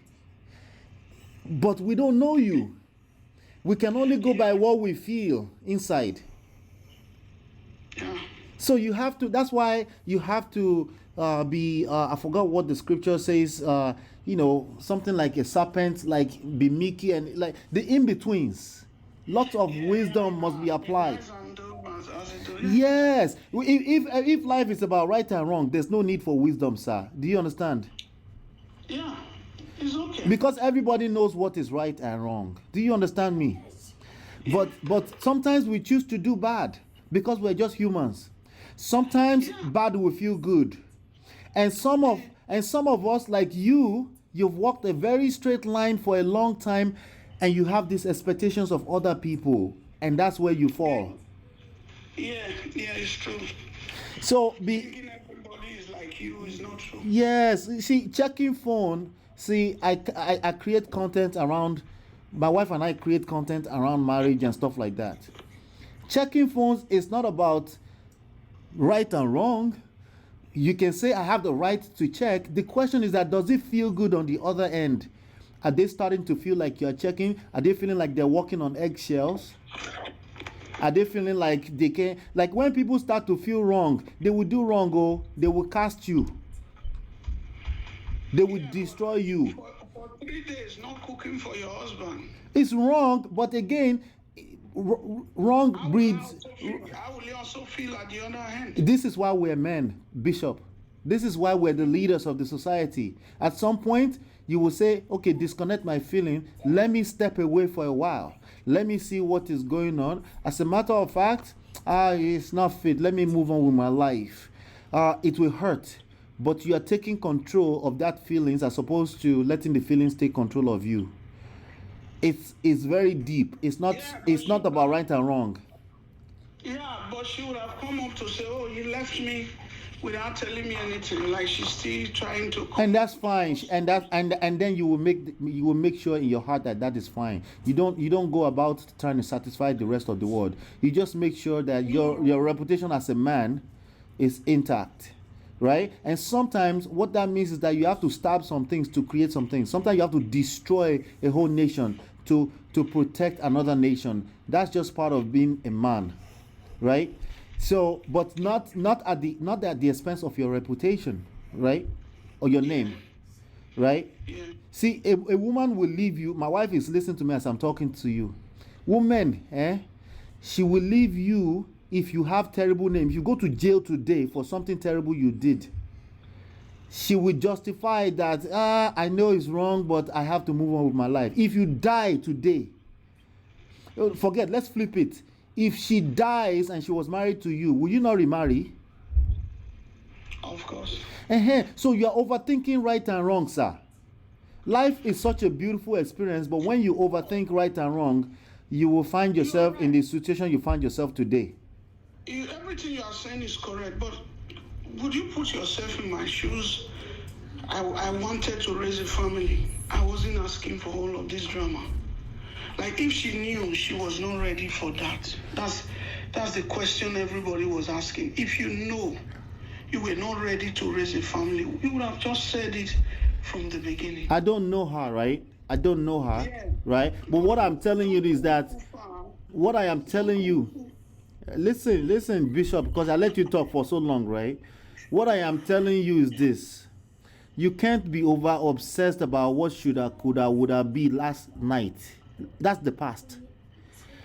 But we don't know you. We can only go by what we feel inside. Yeah. So you have to, that's why you have to be, I forgot what the scripture says, something like a serpent, like be meeky, and like the in-betweens. Lots of wisdom must be applied. Yes. If life is about right and wrong, there's no need for wisdom, sir. Do you understand? Yeah, it's okay. Because everybody knows what is right and wrong. Do you understand me? But sometimes we choose to do bad because we're just humans. Sometimes bad will feel good. And some of us, like you've walked a very straight line for a long time, and you have these expectations of other people, and that's where you fall. Yeah, it's true. So Thinking everybody is like you is not true. yes, see, checking phone. See, I create content around, my wife and I create content around marriage and stuff like that. Checking phones is not about right and wrong. You can say I have the right to check. The question is that, does it feel good on the other end? Are they starting to feel like you're checking? Are they feeling like they're walking on eggshells? Are they feeling like they can, like when people start to feel wrong, they will do wrong, they will cast you. They will destroy you. For 3 days, not cooking for your husband. It's wrong, but again, wrong breeds. How will you also feel at the other hand? This is why we're men, Bishop. This is why we're the leaders of the society. At some point, you will say, okay, disconnect my feeling. Let me step away for a while. Let me see what is going on. As a matter of fact, it's not fit. Let me move on with my life. It will hurt, but you are taking control of that feelings as opposed to letting the feelings take control of you. It's very deep. It's not about right and wrong. Yeah, but she would have come up to say, oh, you left me without telling me anything. Like she's still trying to come. And that's fine. And then you will make sure in your heart that is fine. You don't go about trying to satisfy the rest of the world. You just make sure that your reputation as a man is intact. Right? And sometimes what that means is that you have to stab some things to create some things. Sometimes you have to destroy a whole nation to protect another nation. That's just part of being a man. Right? So, but not at the expense of your reputation, right? Or your name. Right? Yeah. See, a woman will leave you. My wife is listening to me as I'm talking to you. Woman, she will leave you if you have terrible names. You go to jail today for something terrible you did. She will justify that, I know it's wrong, but I have to move on with my life. If you die today, forget, let's flip it. If she dies and she was married to you, will you not remarry? Of course. So you are overthinking right and wrong, sir. Life is such a beautiful experience, but when you overthink right and wrong, you will find yourself in the situation you find yourself today. Everything you are saying is correct, but would you put yourself in my shoes? I wanted to raise a family. I wasn't asking for all of this drama. Like if she knew she was not ready for that, that's the question everybody was asking. If you know you were not ready to raise a family, you would have just said it from the beginning. I don't know her, right? I don't know her, right? But what I'm telling you is that, what I am telling you, listen, Bishop, because I let you talk for so long, right? What I am telling you is this. You can't be over obsessed about what shoulda, coulda, woulda be last night. That's the past.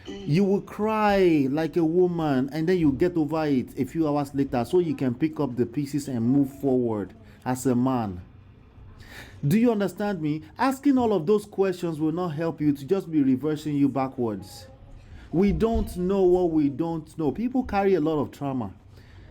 You will cry like a woman and then you get over it a few hours later so you can pick up the pieces and move forward as a man. Do you understand me? Asking all of those questions will not help you, to just be reversing you backwards. We don't know what we don't know. People carry a lot of trauma.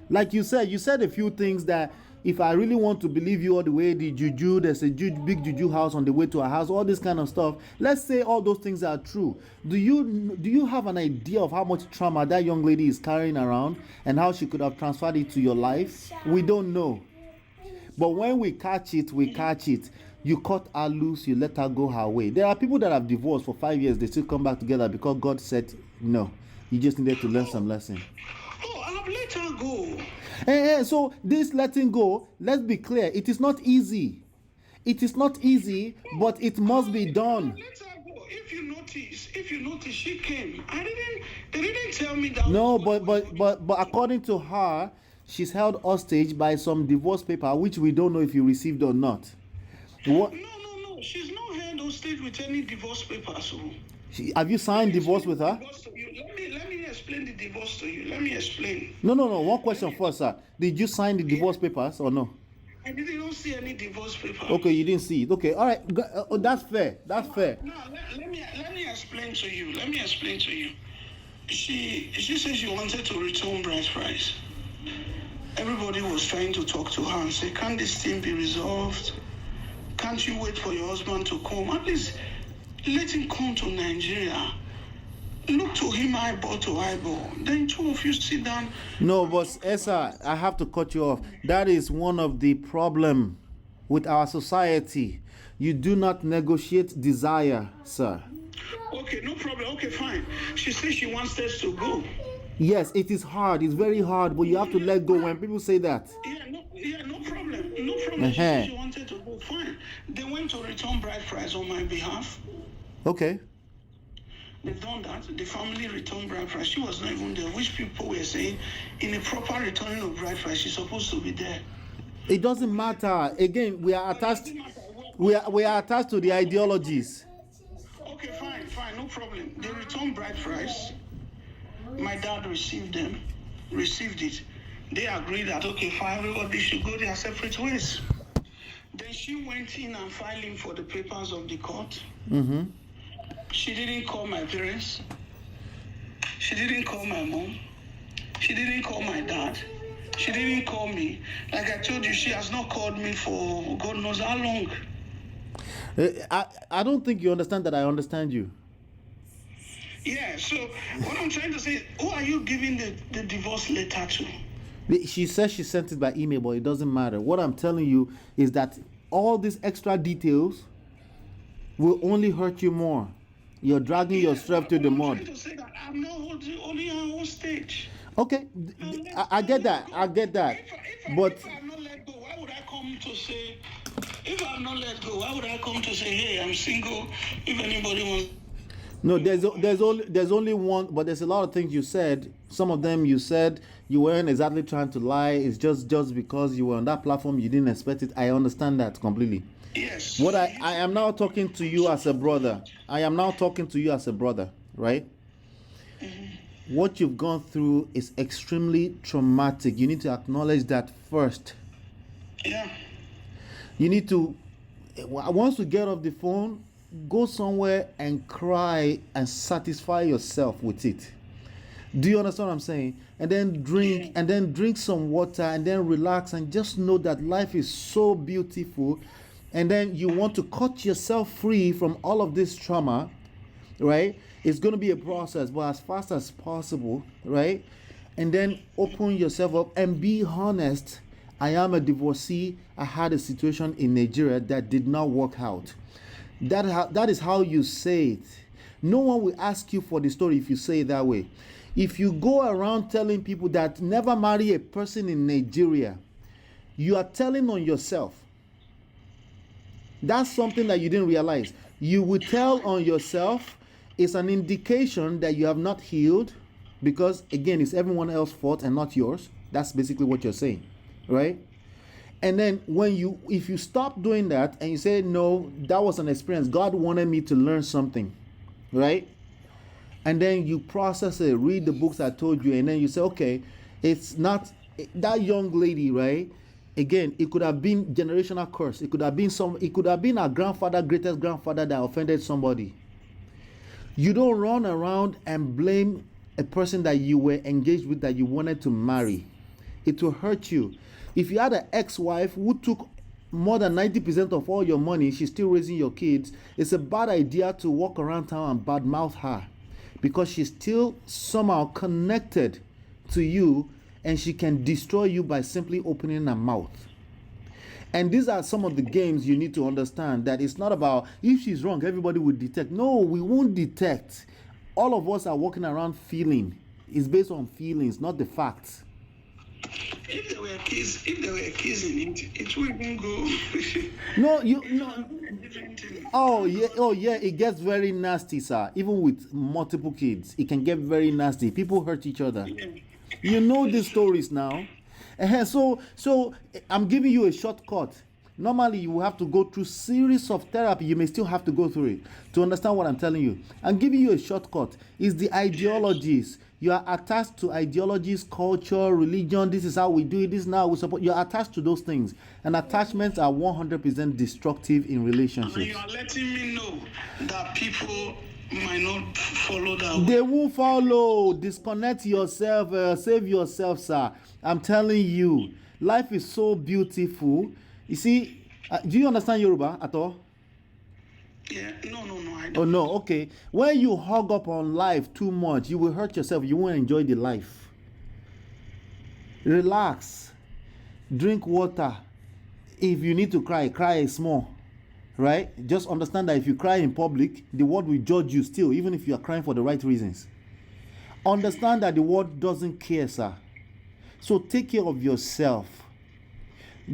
Like you said a few things that if I really want to believe you all the way, the juju, there's a big juju house on the way to our house, all this kind of stuff. Let's say all those things are true. Do you have an idea of how much trauma that young lady is carrying around and how she could have transferred it to your life? We don't know. But when we catch it, You cut her loose, you let her go her way. There are people that have divorced for 5 years, they still come back together because God said no. You just needed to learn some lesson. Oh, I've let her go. So this letting go, let's be clear, it is not easy. It is not easy, but it must be done. Let her go. If you notice, she came. They didn't tell me that. No, was but according to her, she's held hostage by some divorce paper, which we don't know if you received or not. What? No. She's not held hostage with any divorce papers. So. Have you signed divorce with her? Let me explain the divorce to you. Let me explain. No. One question first, sir. Did you sign the divorce papers or no? I didn't see any divorce papers. Okay, you didn't see it. Okay, all right. That's fair. That's fair. No, let me explain to you. Let me explain to you. She said she wanted to return bride price. Everybody was trying to talk to her and say, "Can't this thing be resolved? Can't you wait for your husband to come? At least let him come to Nigeria. Look to him eyeball to eyeball. Then two of you sit down." No, but Esa, I have to cut you off. That is one of the problem with our society. You do not negotiate desire, sir. Okay, no problem. Okay, fine. She says she wants us to go. Yes, it is hard. It's very hard, but you have to let go when people say that. No problem. No problem. She said she wanted to go. Fine. They went to return bride price on my behalf. Okay. They've done that. The family returned bride price. She was not even there, which people were saying in a proper returning of bride price, she's supposed to be there. It doesn't matter. Again, we are attached. We are attached to the ideologies. Okay, fine, no problem. They returned bride price. My dad received it. They agreed that okay, fine, everybody should go their separate ways. Then she went in and filed in for the papers of the court. Mm-hmm. She didn't call my parents. She didn't call my mom. She didn't call my dad. She didn't call me. Like I told you, she has not called me for God knows how long. I don't think you understand that I understand you. Yeah, so what I'm trying to say, who are you giving the divorce letter to? She says she sent it by email, but it doesn't matter. What I'm telling you is that all these extra details will only hurt you more. You're dragging yourself to the mud. I'm trying to say that I'm not holding her hostage. Okay, I get that. I get that. But if I'm not let go, why would I come to say? If I'm not let go, why would I come to say, "Hey, I'm single"? If anybody wants. no, there's only one, but there's a lot of things you said. Some of them you said you weren't exactly trying to lie. It's just because you were on that platform, you didn't expect it. I understand that completely. Yes. What I am now talking to you as a brother. I am now talking to you as a brother, right? Mm-hmm. What you've gone through is extremely traumatic. You need to acknowledge that first. Yeah. You need to, once you get off the phone, go somewhere and cry and satisfy yourself with it. Do you understand what I'm saying? And then drink some water and then relax and just know that life is so beautiful. And then you want to cut yourself free from all of this trauma, right? It's going to be a process, but as fast as possible, right? And then open yourself up and be honest. I am a divorcee. I had a situation in Nigeria that did not work out. That is how you say it. No one will ask you for the story if you say it that way. If you go around telling people that never marry a person in Nigeria, you are telling on yourself. That's something that you didn't realize. You will tell on yourself. It's an indication that you have not healed, because again, it's everyone else's fault and not yours. That's basically what you're saying, right? And then if you stop doing that and you say, no, that was an experience, God wanted me to learn something, right? And then you process it, read the books I told you, and then you say, okay, it's not that young lady, right? Again, it could have been generational curse. It could have been a grandfather, greatest grandfather that offended somebody. You don't run around and blame a person that you were engaged with, that you wanted to marry. It will hurt you. If you had an ex-wife who took more than 90% of all your money, she's still raising your kids, it's a bad idea to walk around town and badmouth her, because she's still somehow connected to you, and she can destroy you by simply opening her mouth. And these are some of the games you need to understand, that it's not about if she's wrong, everybody will detect. No, we won't detect. All of us are walking around feeling. It's based on feelings, not the facts. If there were kids in it, it wouldn't go. No, oh yeah, it gets very nasty, sir. Even with multiple kids, it can get very nasty. People hurt each other. You know these stories now. So I'm giving you a shortcut. Normally you will have to go through series of therapy. You may still have to go through it to understand what I'm telling you. I'm giving you a shortcut. It's the ideologies. You are attached to ideologies, culture, religion. This is how we do it. This is now we support. You're attached to those things, and attachments are 100% destructive in And relationships. you are letting me know that people might not follow that. They won't follow. Disconnect yourself. Save yourself, sir. I'm telling you, life is so beautiful. You see, do you understand Yoruba at all? Yeah, no, I don't. Oh no, okay. When you hog up on life too much, you will hurt yourself. You won't enjoy the life. Relax. Drink water. If you need to cry, cry small. Right? Just understand that if you cry in public, the world will judge you still, even if you are crying for the right reasons. Understand that the world doesn't care, sir. So take care of yourself.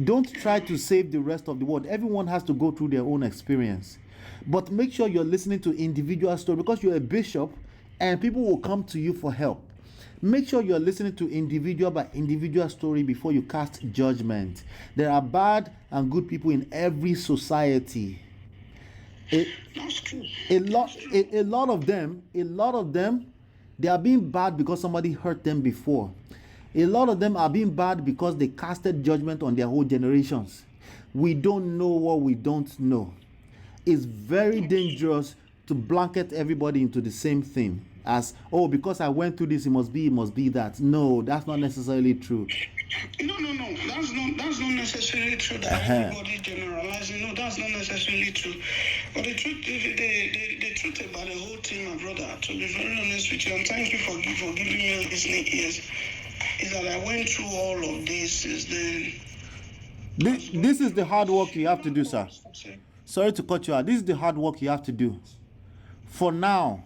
Don't try to save the rest of the world. Everyone has to go through their own experience. But make sure you're listening to individual stories, because you're a bishop and people will come to you for help. Make sure you're listening to individual by individual story before you cast judgment. There are bad and good people in every society. That's true. A lot of them, they are being bad because somebody hurt them before. A lot of them are being bad because they casted judgment on their whole generations. We don't know what we don't know. It's very dangerous to blanket everybody into the same thing as, oh, because I went through this, it must be that. No, that's not necessarily true. No. That's not necessarily true that everybody generalizing. No, that's not necessarily true. But the truth, the truth about the whole thing, my brother, to be very honest with you, and thank you for giving me listening ears, is that I went through all of this since then. This is the hard work you have to do, sir. Sorry to cut you out. This is the hard work you have to do. For now,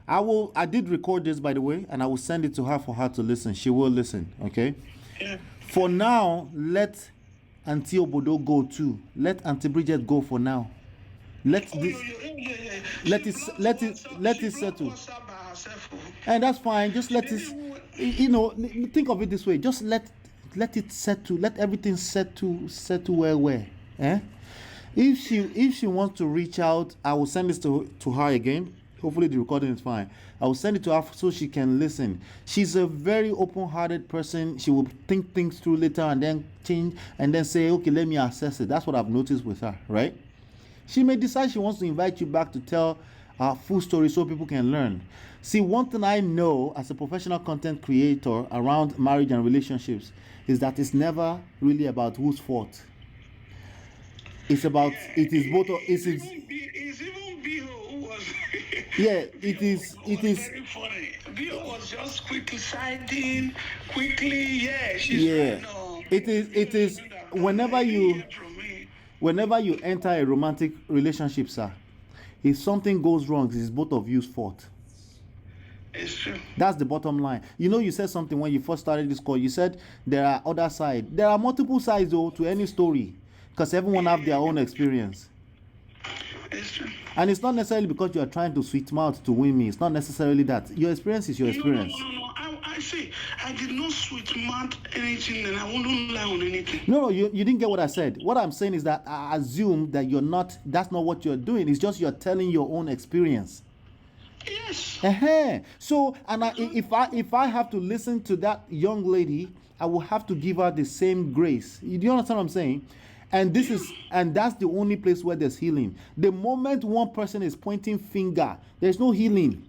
I did record this, by the way, and I will send it to her for her to listen. She will listen, okay? Yeah. For now, let Auntie Obodo go too. Let Auntie Bridget go for now. Let it settle. And that's fine. Just let it, think of it this way. Just let it settle. Let everything settle where. If she wants to reach out, I will send this to her again. Hopefully the recording is fine. I will send it to her so she can listen. She's a very open-hearted person. She will think things through later and then change and then say, okay, let me assess it. That's what I've noticed with her, right? She may decide she wants to invite you back to tell a full story so people can learn. See, one thing I know as a professional content creator around marriage and relationships is that it's never really about whose fault. It's about, it is both, it's even Bill who was yeah, it is very funny. Bill was just quickly siding, she's yeah. right, no. It is whenever you enter a romantic relationship, sir, if something goes wrong, it's both of you's fault. It's true. That's the bottom line. You said something when you first started this call. You said there are other sides. There are multiple sides though to any story, because everyone have their own experience. It's true. And it's not necessarily because you are trying to sweet mouth to win me. It's not necessarily that. Your experience is your experience. No. I say I did not sweet mouth anything, and I wouldn't lie on anything. No, you didn't get what I said. What I'm saying is that I assume that that's not what you're doing. It's just you're telling your own experience. Yes. So, if I have to listen to that young lady, I will have to give her the same grace. Do you understand what I'm saying? And that's the only place where there's healing. The moment one person is pointing finger, there's no healing.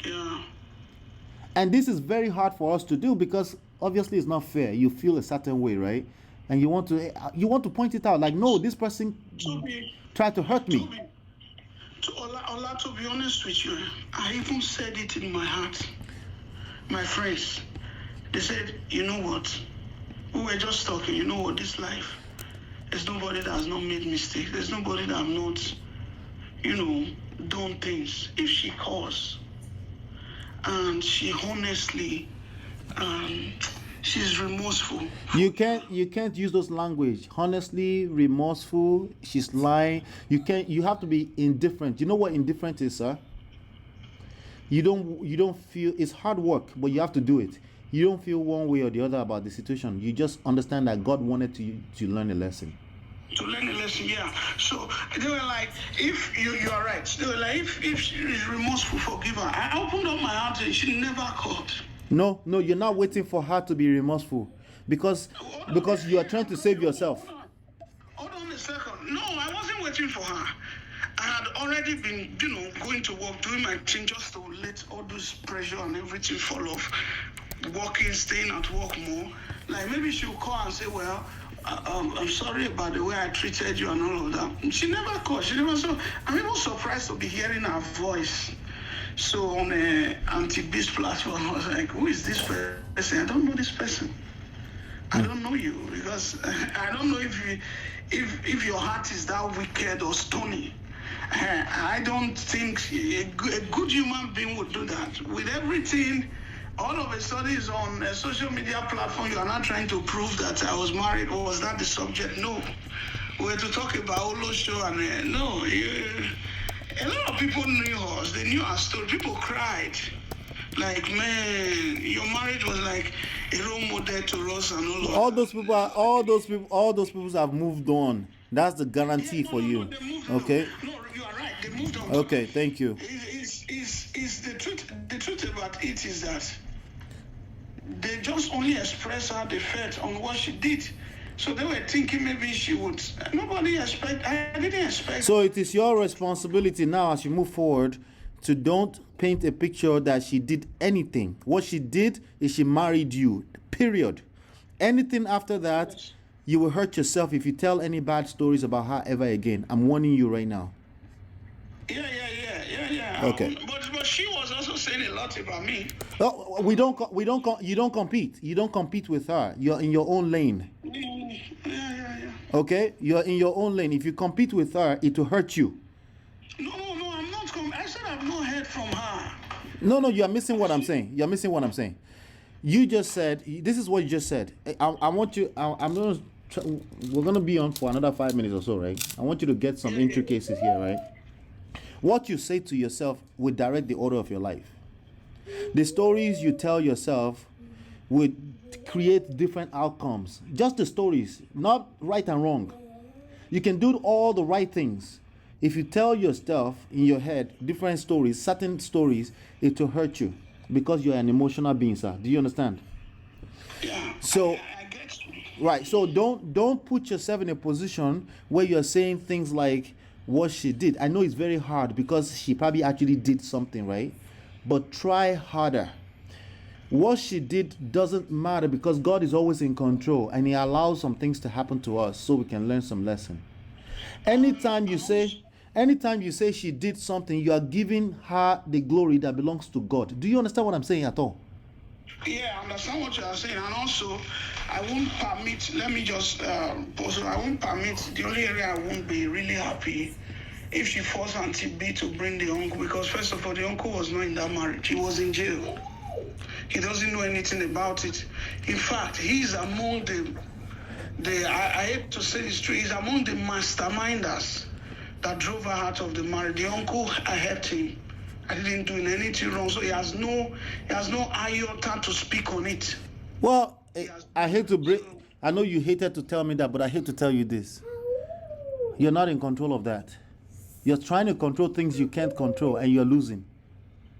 Yeah. And this is very hard for us to do because obviously it's not fair. You feel a certain way, right? And you want to point it out, like, no, this person tried to hurt me. Ola, to be honest with you, I even said it in my heart. My friends, they said, you know what? We were just talking, you know what, this life, there's nobody that has not made mistakes. There's nobody that have not, done things. If she calls and she honestly she's remorseful. You can't use those language. Honestly, remorseful. She's lying. You have to be indifferent. You know what indifferent is, sir? You don't feel. It's hard work, but you have to do it. You don't feel one way or the other about the situation. You just understand that God wanted to learn a lesson. To learn a lesson, yeah. So they were like, if you are right. They were like, if she is remorseful, forgive her. I opened up my heart and she never called. No, you're not waiting for her to be remorseful because you are trying to save yourself. Hold on a second. No, I wasn't waiting for her. I had already been, going to work, doing my thing just to let all this pressure and everything fall off. Working, staying at work more. Like maybe she'll call and say, well, I'm sorry about the way I treated you and all of that. She never called. She never saw. I'm even surprised to be hearing her voice. So on a anti-beast platform, I was like, who is this person? I don't know this person. I don't know you because I don't know if your heart is that wicked or stony. I don't think a good human being would do that. With everything, all of a sudden is on a social media platform. You are not trying to prove that I was married, or was that the subject? No. We were to talk about Ola'S show and no. A lot of people knew us. They knew our story. People cried. Like, man, your marriage was like a role model to us and all of that. All those people have moved on. That's the guarantee for you. They moved Okay. on. No, you are right. They moved on. Okay, thank you. Is the truth. The truth about it is that they just only express how they felt on what she did. So they were thinking maybe she would. Nobody expect. I didn't expect. So it is your responsibility now as you move forward to don't paint a picture that she did anything. What she did is she married you. Period. Anything after that, you will hurt yourself if you tell any bad stories about her ever again. I'm warning you right now. Yeah. Okay. But she was also saying a lot about me. Oh, you don't compete. You don't compete with her. You're in your own lane. Yeah. Okay? You're in your own lane. If you compete with her, it will hurt you. No, I'm not. I said I've not heard from her. No, you're missing what I'm saying. You just said, this is what you just said. I want you, we're going to be on for another 5 minutes or so, right? I want you to get some intricacies here, right? What you say to yourself will direct the order of your life. The stories you tell yourself would create different outcomes. Just the stories, not right and wrong. You can do all the right things. If you tell yourself in your head different stories, certain stories, it will hurt you because you're an emotional being, sir. Do you understand? Yeah. So, I get you. right. So don't put yourself in a position where you're saying things like what she did. I know it's very hard because she probably actually did something, right? But try harder. What she did doesn't matter because God is always in control and He allows some things to happen to us so we can learn some lesson. Anytime you say she did something, you are giving her the glory that belongs to God. Do you understand what I'm saying at all? Yeah, I understand what you are saying, and also, I won't permit. Let me just pause. I won't permit. The only area I won't be really happy if she forced Auntie B to bring the uncle, because first of all, the uncle was not in that marriage. He was in jail. He doesn't know anything about it. In fact, he's among I hate to say this true. He's among the masterminders that drove her out of the marriage. The uncle, I helped him. I didn't do anything wrong, so he has no iota to speak on it. Well, I hate to break. I know you hated to tell me that, but I hate to tell you this. You're not in control of that. You're trying to control things you can't control, and you're losing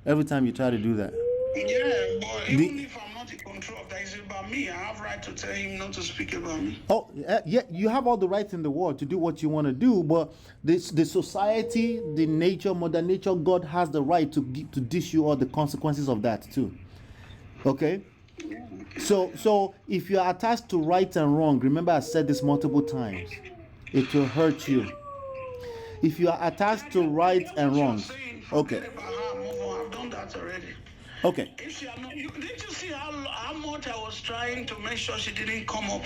every time you try to do that. Yeah, but even if I'm not in control of that, it's about me. I have right to tell him not to speak about me. Oh, yeah, you have all the rights in the world to do what you want to do, but the society, the nature, Mother Nature, God has the right to dish you all the consequences of that too. Okay? So if you are attached to right and wrong, remember I said this multiple times, it will hurt you. If you are attached to right and wrong, okay. I've done that already. Okay. If she had not, didn't you see how much I was trying to make sure she didn't come up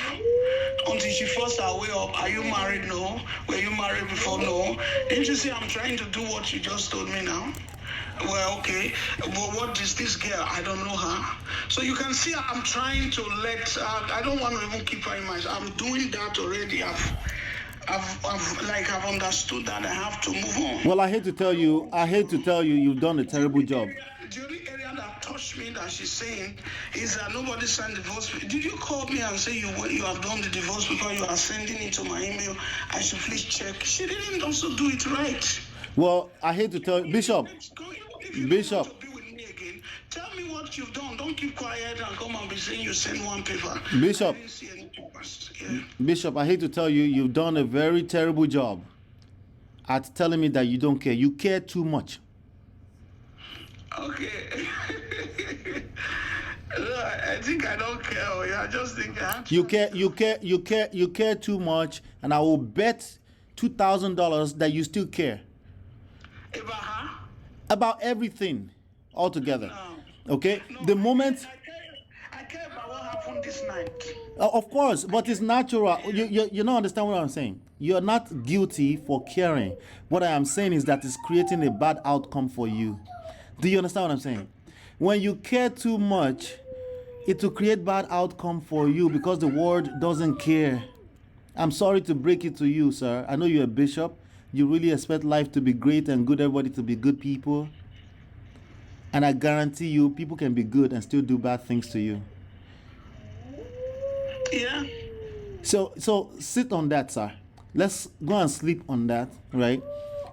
until she forced her way up? Are you married? No. Were you married before? No. Didn't you see I'm trying to do what you just told me now? Well, okay, but what is this girl? I don't know her. So you can see I'm trying to I don't want to even keep her in mind. I'm doing that already. I've understood that I have to move on. Well, I hate to tell you, you've done a terrible job. The only area that touched me that she's saying is that nobody signed the divorce. Did you call me and say you have done the divorce paper? You are sending it to my email. I should please check. She didn't also do it right. Well, I hate to tell you, Bishop. If you Bishop. want to be with me again, tell me what you've done. Don't keep quiet and come and be saying you sent one paper. Bishop. I didn't see any papers. Yeah. Bishop, I hate to tell you, you've done a very terrible job at telling me that you don't care. You care too much. Okay. I think I don't care. Yeah, I just think I have to. You care too much, and I will bet $2,000 that you still care About her? about everything altogether. No. Okay? No, The moment, I care about what happened this night. of course, but it's natural. You don't understand what I'm saying. You're not guilty for caring. What I am saying is that it's creating a bad outcome for you. Do you understand what I'm saying? When you care too much, it will create bad outcome for you because the world doesn't care. I'm sorry to break it to you, sir. I know you're a bishop. You really expect life to be great and good, everybody to be good people. And I guarantee you, people can be good and still do bad things to you. Yeah. So sit on that, sir. Let's go and sleep on that, right?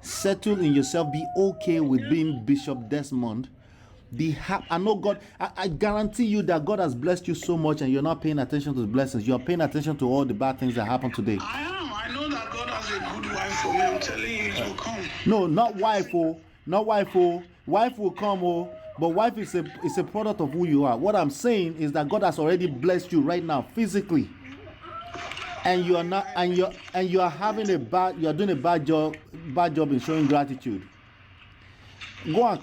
Settle in yourself. Be okay with being Bishop Desmond. Be happy. I know God. I guarantee you that God has blessed you so much, and you're not paying attention to the blessings. You're paying attention to all the bad things that happen today. I am. I know that God has a good wife for me. I'm telling you, it will come. No, not wife, oh, not wife, oh. Wife will come, oh, but wife is a product of who you are. What I'm saying is that God has already blessed you right now physically, and you are not, and you are having you are doing a bad job in showing gratitude. Go and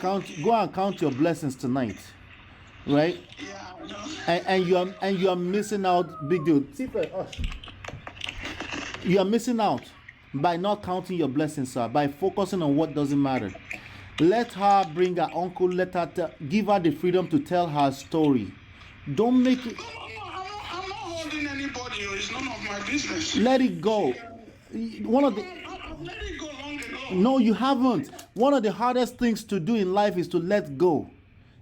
count your blessings tonight, right? Yeah, I know. And you are missing out, big deal. You are missing out by not counting your blessings, sir. By focusing on what doesn't matter. Let her bring her uncle. Let her give her the freedom to tell her story. Don't make it. I'm not holding anybody. It's none of my business. Let it go. One of the. I've let it go long enough. No, you haven't. One of the hardest things to do in life is to let go.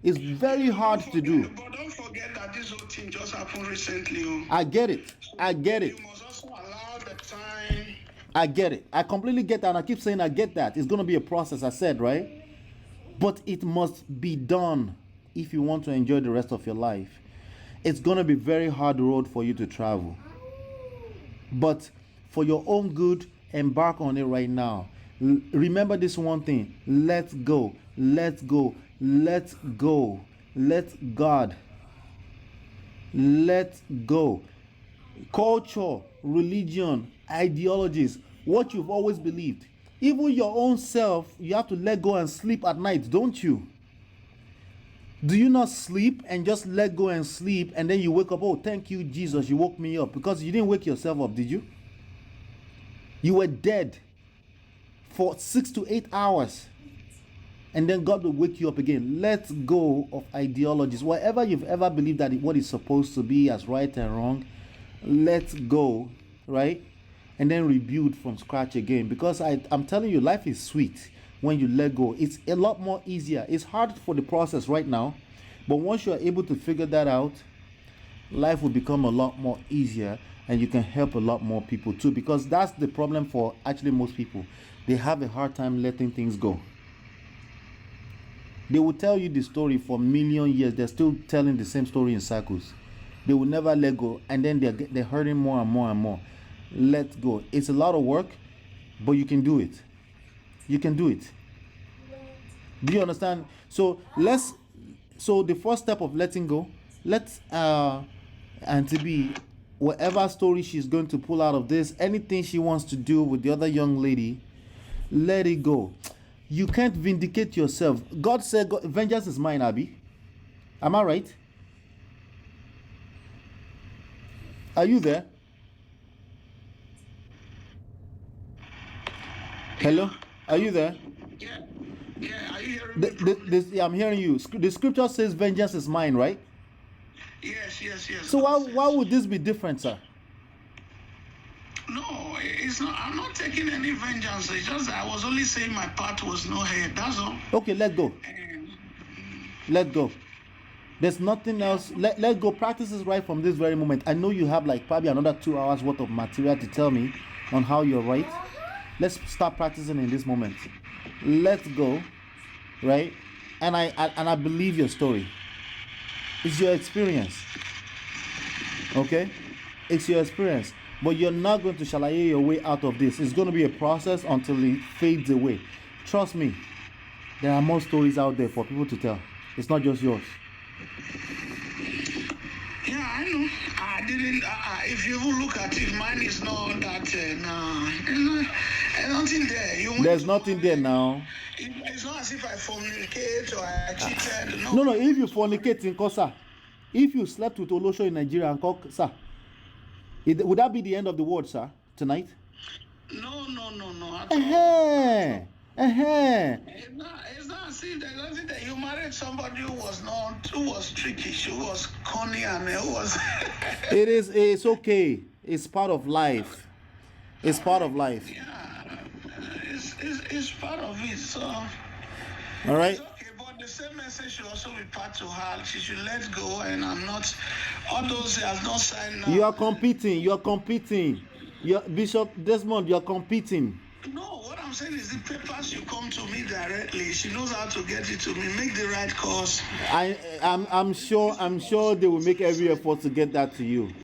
It's very hard to do. But don't forget that this whole thing just happened recently. Oh. I get it. You must also allow the time. I get it. I completely get that. And I keep saying I get that. It's going to be a process, I said, right? But it must be done if you want to enjoy the rest of your life. It's going to be very hard road for you to travel. But for your own good, embark on it right now. Remember this one thing. Let go. Let go. Let go. Let God. Let go. Culture, religion, ideologies, what you've always believed. Even your own self, you have to let go and sleep at night, don't you? Do you not sleep and just let go and sleep, and then you wake up, oh, thank you, Jesus, you woke me up? Because you didn't wake yourself up, did you? You were dead for 6 to 8 hours, and then God will wake you up again. Let go of ideologies. Whatever you've ever believed that what is supposed to be as right and wrong, let go, right? And then rebuild from scratch again. Because I'm telling you, life is sweet when you let go. It's a lot more easier. It's hard for the process right now, but once you are able to figure that out, life will become a lot more easier, and you can help a lot more people too. Because that's the problem for actually most people. They have a hard time letting things go. They will tell you the story for a million years. They're still telling the same story in circles. They will never let go, and then they're hurting more and more and more. Let go. It's a lot of work, but you can do it. You can do it. Do you understand? So the first step of letting go, let Auntie B, whatever story she's going to pull out of this, anything she wants to do with the other young lady, let it go. You can't vindicate yourself. God said, vengeance is mine, Abby. Am I right? Are you there? Hello? Are you there? Yeah. Yeah, are you hearing me properly? Yeah, I'm hearing you. The scripture says vengeance is mine, right? Yes. So God why says. would this be different, sir? No, it's not. I'm not taking any vengeance. It's just that I was only saying my part was no head. That's all. Okay, let go. And Let go. There's nothing else. Let go. Practice is right from this very moment. I know you have like probably another 2 hours worth of material to tell me on how you're right. Let's start practicing in this moment. Let's go, right? And I believe your story. It's your experience. Okay? It's your experience. But you're not going to shalaye your way out of this. It's going to be a process until it fades away. Trust me, there are more stories out there for people to tell. It's not just yours. yeah, I know. I didn't. If you even look at it, mine is not that. There's nothing there. There's nothing there now. It's not as if I fornicate or I cheated. No. If you fornicate in Kosa, if you slept with Olosho in Nigeria and Kok, sir, would that be the end of the world, sir, tonight? No. It's not as if there's nothing that you married somebody who was tricky, who was corny, and who was. It's okay. It's part of life. It's part of life. Yeah, it's part of it. So. All right. Okay, but the same message should also be part to her. She should let go, and I'm not. All those she has not signed. You are competing. Bishop Desmond, you are competing. No, what I'm saying is the papers you come to me directly. She knows how to get it to me. Make the right course. I'm sure they will make every effort to get that to you.